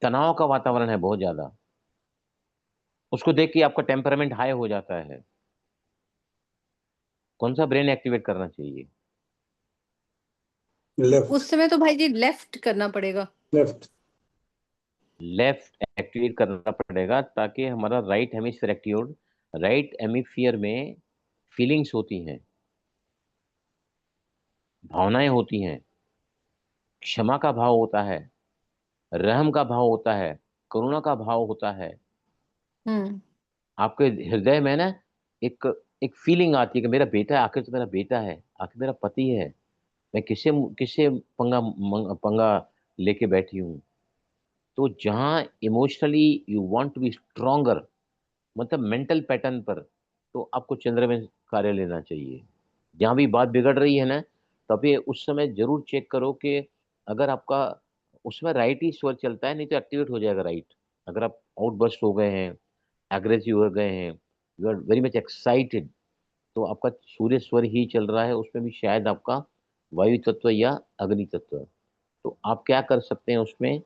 तनाव का वातावरण है बहुत ज्यादा, उसको देख के आपका टेम्परामेंट हाई हो जाता है, कौन सा ब्रेन एक्टिवेट करना चाहिए? लेफ्ट। उस समय तो भाई जी लेफ्ट करना पड़ेगा। लेफ्ट। लेफ्ट एक्टिवेट करना पड़ेगा, ताकि हमारा right hemisphere active. Right hemisphere में फीलिंग्स होती हैं, भावनाएं होती हैं, क्षमा का भाव होता है, रहम का भाव होता है, करुणा का भाव होता है। हम्म। आपके हृदय में ना एक एक फीलिंग आती है कि मेरा बेटा है, आखिर तो मेरा बेटा है, आखिर मेरा पति है, मैं किसे किसे पंगा लेके बैठी हूँ। तो जहाँ emotionally you want to be stronger, मतलब मेंटल पैटर्न पर, तो आपको चंद्र में कार्य लेना चाहिए। जहाँ भी बात बिगड़ रही है ना, तभी उस समय जरूर चेक करो कि अगर आपका उसमें राइट ही स्वर चलता है, नहीं तो एक्टिवेट हो जाएगा राइट। अगर आप आउटबर्स्ट हो गए हैं, एग्रेसिव हो गए हैं, you are very much excited, तो आपका सूर्य स्वर ही चल रहा है, उसमें भी शायद आपका वायु तत्व या अग्नि तत्व। तो आप क्या कर सकते हैं उसमें,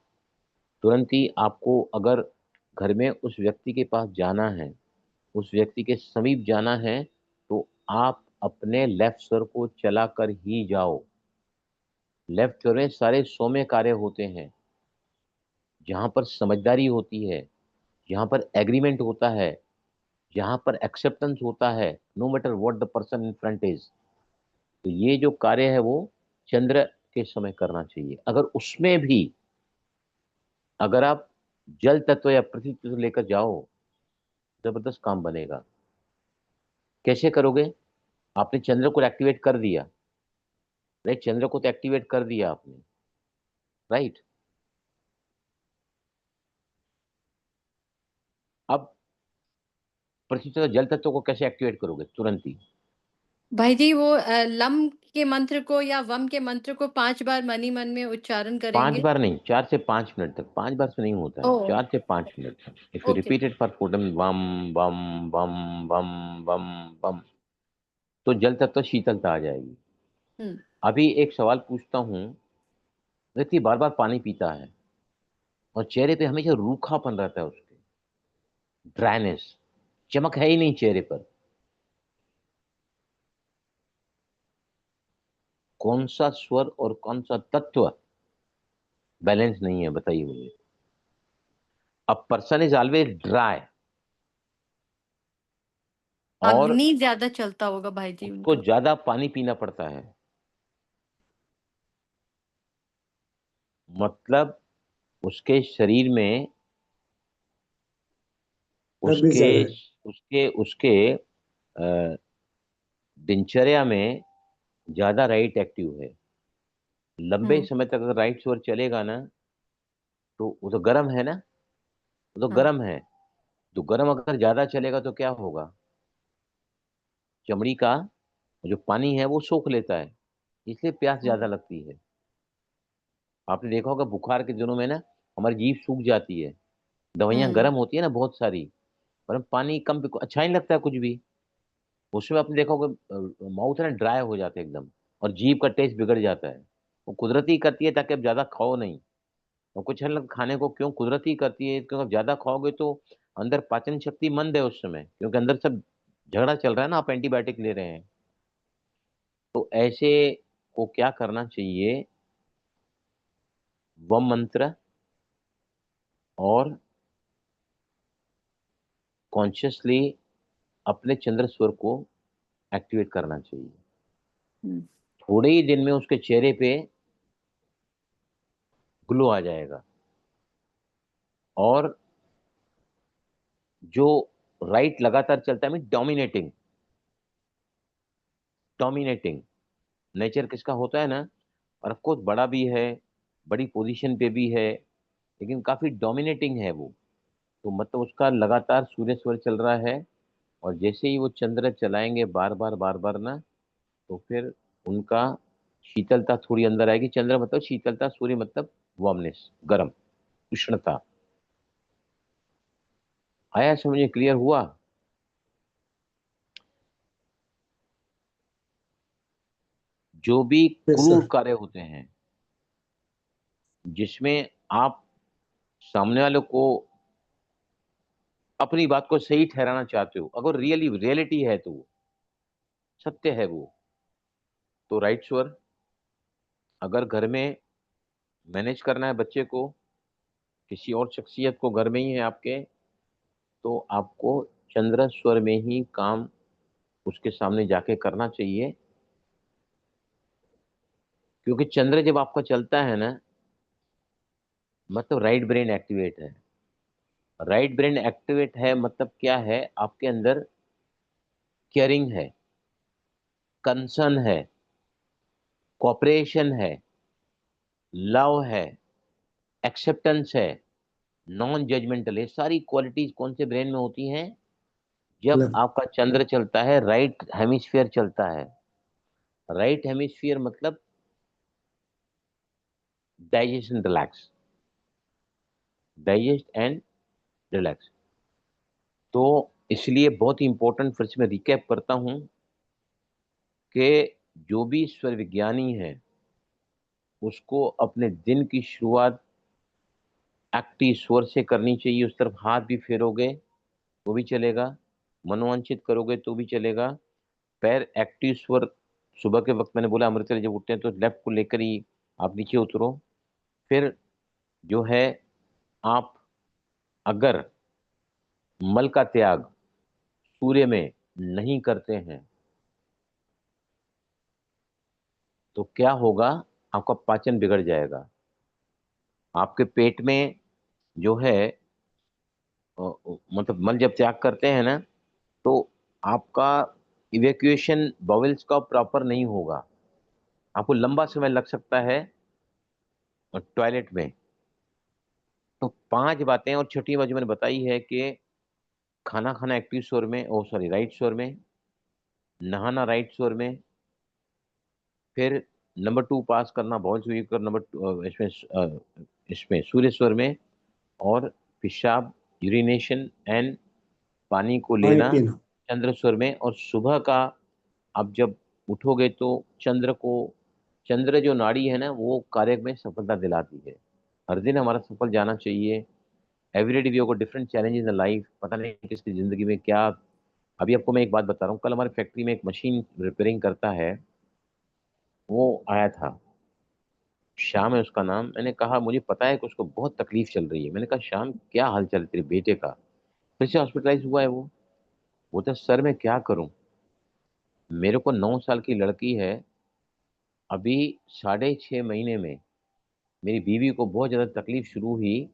तुरंत ही आपको अगर घर में उस व्यक्ति के पास जाना है, उस व्यक्ति के समीप जाना है, तो आप अपने लेफ्ट स्वर को चला कर ही जाओ। लेफ्ट स्वर में सारे सौम्य कार्य होते हैं, जहां पर समझदारी होती है, जहां पर एग्रीमेंट होता है, जहां पर एक्सेप्टेंस होता है, no matter what the person in front is. तो ये जो कार्य है वो चंद्र के समय करना चाहिए। अगर उसमें भी अगर आप जल तत्व या पृथ्वी तत्व लेकर जाओ, जबरदस्त काम बनेगा। कैसे करोगे? आपने चंद्र को एक्टिवेट कर दिया, राइट, चंद्र को तो एक्टिवेट कर दिया आपने, राइट। अब पृथ्वी तत्व जल तत्व को कैसे एक्टिवेट करोगे तुरंत ही? भाई जी वो लम के मंत्र को या वम के मंत्र को 5 बार मन ही मन में उच्चारण 5 करेंगे। बार नहीं, 4 से 5 मिनट तक। 5 बार से नहीं होता है, ओ 4 से 5 मिनट तक। If you okay. Repeat it for 4 वम बम बम बम बम बम, तो जल तत्व शीतलता आ जाएगी। हम्म। अभी एक सवाल पूछता हूँ, व्यक्ति बार बार पानी पीता है और चेहरे पे हमेशा रूखापन रहता है, उसके ड्राइनेस, चमक है ही नहीं चेहरे पर, कौन सा स्वर और कौन सा तत्व बैलेंस नहीं है, बताइए मुझे। A person is always dry, और अग्नि ज्यादा चलता होगा भाई जी उसको उनका। ज्यादा पानी पीना पड़ता है, मतलब उसके शरीर में, तभी उसके ज्यादा है। उसके उसके अ, दिनचर्या में ज्यादा राइट एक्टिव है। लंबे हम्म। समय तक अगर राइट स्वर चलेगा ना, तो वो तो गर्म है ना, वो तो हाँ। गर्म है। तो गर्म अगर ज्यादा चलेगा तो क्या होगा, चमड़ी का जो पानी है वो सोख लेता है, इसलिए प्यास ज्यादा हम्म। लगती है। आपने देखा होगा बुखार के दिनों में ना हमारी जीभ सूख जाती है, दवाइयाँ हम्म। गर्म होती है ना बहुत सारी, पर हम पानी कम अच्छा नहीं लगता है कुछ भी। उसमें आपने देखा होगा माउथ है ना ड्राई हो जाता है एकदम, और जीभ का टेस्ट बिगड़ जाता है। वो कुदरती करती है ताकि आप ज्यादा खाओ नहीं। और कुछ अलग खाने को क्यों कुदरती करती है, क्योंकि आप ज्यादा खाओगे तो अंदर पाचन शक्ति मंद है उस समय, क्योंकि अंदर सब झगड़ा चल रहा है ना, आप एंटीबायोटिक ले रहे हैं। तो ऐसे को क्या करना चाहिए, वम मंत्र और कॉन्शियसली अपने चंद्र स्वर को एक्टिवेट करना चाहिए। थोड़े ही दिन में उसके चेहरे पे ग्लो आ जाएगा। और जो राइट लगातार चलता है, मीन डोमिनेटिंग, डोमिनेटिंग नेचर किसका होता है ना, और ऑफकोर्स बड़ा भी है, बड़ी पोजीशन पे भी है, लेकिन काफी डोमिनेटिंग है वो। तो मतलब उसका लगातार सूर्य स्वर चल रहा है, और जैसे ही वो चंद्र चलाएंगे बार बार बार बार ना, तो फिर उनका शीतलता थोड़ी अंदर आएगी। चंद्र मतलब शीतलता, सूर्य मतलब वार्मनेस, गर्म, उष्णता। आया समझे, क्लियर हुआ? जो भी यस क्रूर सर। कार्य होते हैं जिसमें आप सामने वाले को अपनी बात को सही ठहराना चाहते हो, अगर रियलिटी है तो वो सत्य है वो, तो राइट स्वर। अगर घर में मैनेज करना है बच्चे को, किसी और शख्सियत को घर में ही है आपके, तो आपको चंद्र स्वर में ही काम उसके सामने जाके करना चाहिए। क्योंकि चंद्र जब आपका चलता है ना, मतलब राइट ब्रेन एक्टिवेट है। राइट ब्रेन एक्टिवेट है मतलब क्या है, आपके अंदर केयरिंग है, कंसर्न है, कॉपरेशन है, लव है, एक्सेप्टेंस है, नॉन जजमेंटल है। सारी क्वालिटीज कौन से ब्रेन में होती हैं, जब लव। आपका चंद्र चलता है, राइट हेमिस्फीयर चलता है। राइट हेमिस्फीयर मतलब digestion, relax, digest and relax. तो इसलिए बहुत ही इंपॉर्टेंट, फिर से मैं रिकैप करता हूं कि जो भी स्वर विज्ञानी है उसको अपने दिन की शुरुआत एक्टिव स्वर से करनी चाहिए। उस तरफ हाथ भी फेरोगे तो भी चलेगा, मनोवांछित करोगे तो भी चलेगा। पैर एक्टिव स्वर, सुबह के वक्त मैंने बोला अमृत वेले जब उठते हैं तो लेफ्ट को लेकर ही आप नीचे उतरो। फिर जो है, आप अगर मल का त्याग सूर्य में नहीं करते हैं तो क्या होगा, आपका पाचन बिगड़ जाएगा। आपके पेट में जो है मतलब मल जब त्याग करते हैं ना, तो आपका इवैक्यूएशन बॉवल्स का प्रॉपर नहीं होगा, आपको लंबा समय लग सकता है टॉयलेट में। तो 5 बातें, और छठी बात जो मैंने बताई है कि खाना खाना एक्टिव स्वर में, ओ सॉरी राइट स्वर में, नहाना राइट स्वर में, फिर नंबर 2 पास करना बहुत जरूरी कर, नंबर 2 इसमें सूर्य स्वर में, और पेशाब, यूरिनेशन एंड पानी को पानी लेना पीना। चंद्र स्वर में। और सुबह का आप जब उठोगे तो चंद्र को, चंद्र जो नाड़ी है ना वो कार्य में सफलता दिलाती है। हर दिन हमारा सफल जाना चाहिए। Every day we have different challenges in life, पता नहीं किसकी जिंदगी में क्या। अभी आपको मैं एक बात बता रहा हूँ, कल हमारी फैक्ट्री में एक मशीन रिपेयरिंग करता है, वो आया था, श्याम है उसका नाम। मैंने कहा मुझे पता है कि उसको बहुत तकलीफ चल रही है। मैंने कहा श्याम क्या हाल चल तेरे बेटे का, फिर से हॉस्पिटलाइज हुआ है वो। बोलता सर मैं क्या करूं, मेरे को 9 साल की लड़की है, अभी 6.5 महीने में मेरी बीवी को बहुत ज़्यादा तकलीफ शुरू हुई,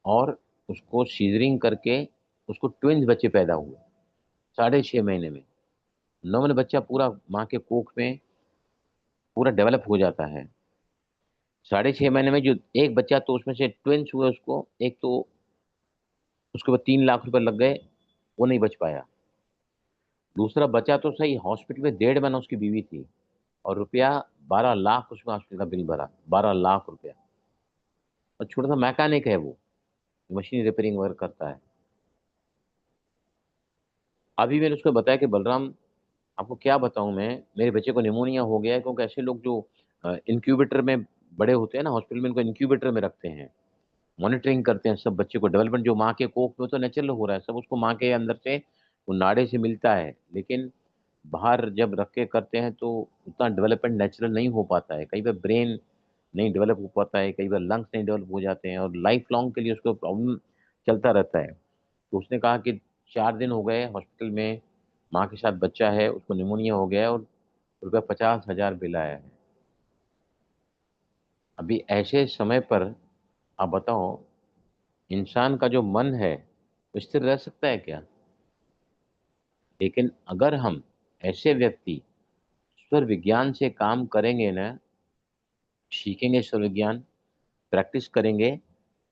और उसको सीजरिंग करके उसको ट्विंस बच्चे पैदा हुए 6.5 महीने में। 9 बच्चा पूरा माँ के कोख में पूरा डेवलप हो जाता है। 6.5 महीने में जो एक बच्चा, तो उसमें से ट्विंस हुए उसको, एक तो उसके बाद 3 लाख रुपए लग गए, वो नहीं बच पाया। दूसरा बचा तो सही, हॉस्पिटल में 1.5 महीना उसकी बीवी थी, और रुपया 12 लाख उसमें हॉस्पिटल का बिल भरा, 12 लाख रुपया। और छोटा सा मैकेनिक है वो, मशीन रिपेयरिंग वर्क करता है। अभी मैंने उसको बताया कि बलराम आपको क्या बताऊं मैं, मेरे बच्चे को निमोनिया हो गया है, क्योंकि ऐसे लोग जो इंक्यूबेटर में बड़े होते हैं ना, हॉस्पिटल में इनको इंक्यूबेटर में रखते हैं, मॉनिटरिंग करते हैं सब बच्चे को। डेवलपमेंट जो माँ के कोख में तो नेचुरल हो रहा है सब, उसको माँ के अंदर से वो नाड़े से मिलता है, लेकिन बाहर जब रख के करते हैं तो उतना डेवलपमेंट नेचुरल नहीं हो पाता है। कई बार ब्रेन नहीं डेवलप हो पाता है, कई बार लंग्स नहीं डेवलप हो जाते हैं, और लाइफ लॉन्ग के लिए उसको प्रॉब्लम चलता रहता है। तो उसने कहा कि 4 दिन हो गए हॉस्पिटल में, माँ के साथ बच्चा है, उसको निमोनिया हो गया है और ₹50,000 बिल आया है। अभी ऐसे समय पर आप बताओ, इंसान का जो मन है वो स्थिर रह सकता है क्या? लेकिन अगर हम ऐसे व्यक्ति स्वर विज्ञान से काम करेंगे ना, सीखेंगे स्वर विज्ञान, प्रैक्टिस करेंगे,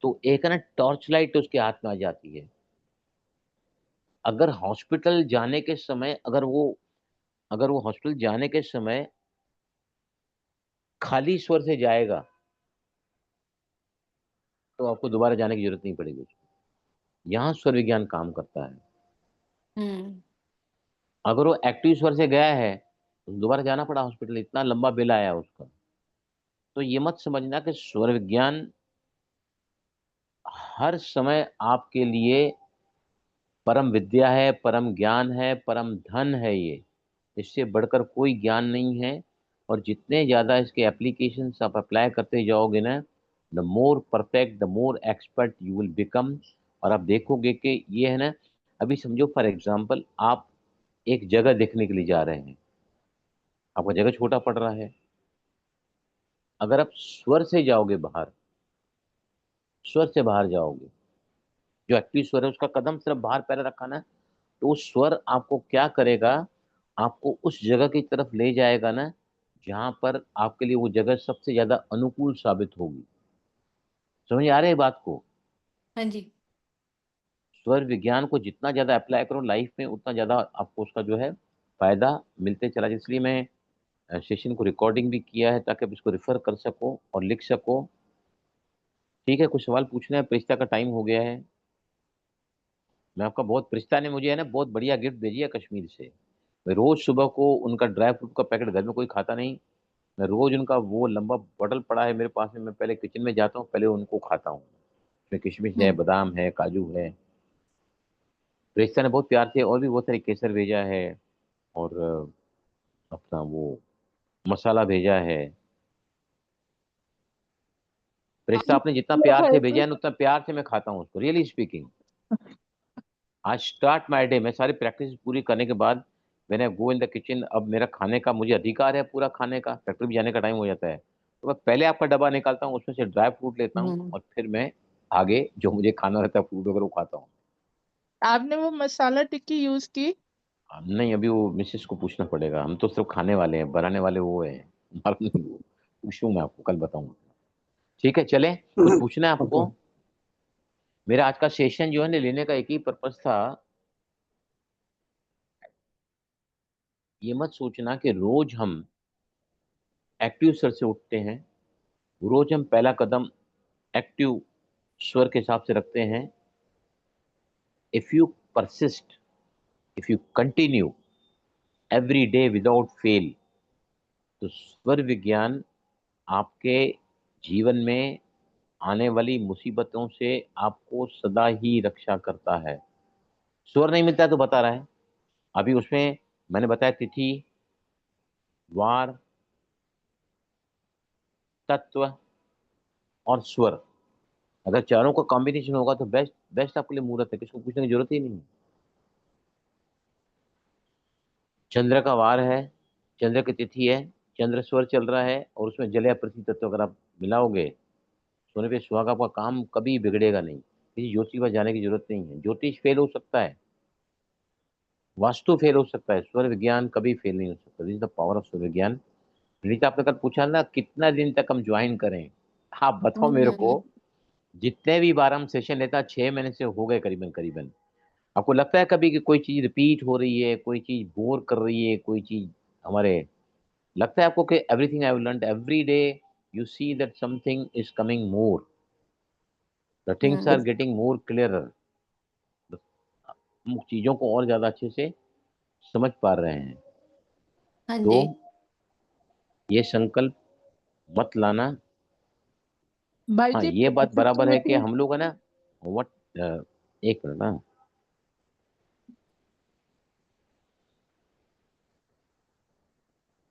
तो एक है ना टॉर्च लाइट उसके हाथ में आ जाती है। अगर हॉस्पिटल जाने के समय अगर वो हॉस्पिटल जाने के समय खाली स्वर से जाएगा तो आपको दोबारा जाने की जरूरत नहीं पड़ेगी उसको। यहाँ स्वर विज्ञान काम करता है। हम्म। अगर वो एक्टिव स्वर से गया है तो दोबारा जाना पड़ा हॉस्पिटल, इतना लंबा बिल आया उसका। तो ये मत समझना कि स्वर विज्ञान हर समय आपके लिए परम विद्या है, परम ज्ञान है, परम धन है। ये इससे बढ़कर कोई ज्ञान नहीं है। और जितने ज़्यादा इसके एप्लीकेशंस आप अप्लाई करते जाओगे ना, the more perfect, the more expert you will become. और आप देखोगे कि ये है ना, अभी समझो फॉर एग्जांपल आप एक जगह देखने के लिए जा रहे हैं, आपका जगह छोटा पड़ रहा है। अगर आप स्वर से जाओगे बाहर, स्वर से बाहर जाओगे, जो एक्टिव स्वर है उसका कदम सिर्फ बाहर पैर रखा ना, तो वो स्वर आपको क्या करेगा, आपको उस जगह की तरफ ले जाएगा ना जहां पर आपके लिए वो जगह सबसे ज्यादा अनुकूल साबित होगी। समझ आ रही है बात को? हाँ जी। स्वर विज्ञान को जितना ज्यादा अप्लाई करो लाइफ में, उतना ज्यादा आपको उसका जो है फायदा मिलते चला जाए। इसलिए मैं सेशन को रिकॉर्डिंग भी किया है ताकि आप इसको रेफर कर सको और लिख सको। ठीक है, कुछ सवाल पूछना है? प्रिस्ता का टाइम हो गया है। मैं आपका बहुत, प्रिस्ता ने मुझे है ना बहुत बढ़िया गिफ्ट भेजी है कश्मीर से। मैं रोज सुबह को उनका ड्राई फ्रूट का पैकेट, घर में कोई खाता नहीं, मैं रोज उनका वो लंबा बॉटल पड़ा है मेरे पास में, मैं पहले किचन में जाता हूँ, पहले उनको खाता हूँ। उसमें किशमिश है, हम्म। बादाम है, काजू है। प्रेस्ता ने बहुत प्यार से और भी बहुत सारे केसर भेजा है, और अपना वो मसाला भेजा है। प्रेस्ता आपने जितना प्यार से भेजा है ना, उतना प्यार से मैं खाता हूँ उसको, रियली स्पीकिंग। आज स्टार्ट माय डे, मैं सारी प्रैक्टिस पूरी करने के बाद मैंने गो इन द किचन। अब मेरा खाने का मुझे अधिकार है पूरा खाने का, फैक्ट्री में जाने का टाइम हो जाता है, तो मैं पहले आपका डब्बा निकालता हूँ, उसमें से ड्राई फ्रूट लेता हूँ, हम्म। और फिर मैं आगे जो मुझे खाना रहता है फ्रूट वगैरह वो खाता हूँ। आपने वो मसाला टिक्की यूज की? नहीं, अभी वो मिसेस को पूछना पड़ेगा, हम तो सिर्फ खाने वाले हैं, बनाने वाले वो है। मालूम नहीं वो, पूछूं मैं आपको, कल बताऊंगा। ठीक है, चले, कुछ पूछना है ओके। आपको? मेरा आज का सेशन जो है ना लेने का एक ही पर्पस था। ये मत सोचना कि रोज हम एक्टिव स्वर से उठते हैं, रोज हम पहला कदम एक्टिव स्वर के हिसाब से रखते हैं। If you persist, if you continue every day without fail, तो स्वर विज्ञान आपके जीवन में आने वाली मुसीबतों से आपको सदा ही रक्षा करता है। स्वर नहीं मिलता है तो बता रहा है, अभी उसमें मैंने बताया तिथि, वार, तत्व और स्वर। अगर चारों का कॉम्बिनेशन होगा तो बेस्ट बेस्ट आपके लिए मुहूर्त है, किसको पूछने की जरूरत ही नहीं। चंद्र का वार है, चंद्र की तिथि है, चंद्र स्वर चल रहा है, और उसमें जल या पृथ्वी तत्व अगर आप मिलाओगे, सोने पे सुहागा, आपका काम कभी बिगड़ेगा नहीं। किसी ज्योतिष के पास जाने की जरूरत नहीं है। ज्योतिष फेल हो सकता है, वास्तु फेल हो सकता है, स्वर विज्ञान कभी फेल नहीं हो सकता। This is the power of स्वर विज्ञान। रीता, आपने कल पूछा ना कितना दिन तक हम ज्वाइन करें, आप बताओ मेरे को। हम्म। जितने भी बार हम सेशन लेता, 6 महीने से हो गए करीबन करीबन। आपको लगता है कभी कि कोई चीज रिपीट हो रही है, कोई चीज बोर कर रही है, कोई चीज हमारे, लगता है आपको कि everything I have learned every day, you see that something is coming more, the things are hmm. Getting more clearer, हम चीजों को और ज्यादा अच्छे से समझ पा रहे हैं। हाँ तो जी। ये संकल्प मत लाना। भाई हाँ, जी ये बात बराबर है कि approximately- हम लोग है ना, व्हाट, एक मिनट ना,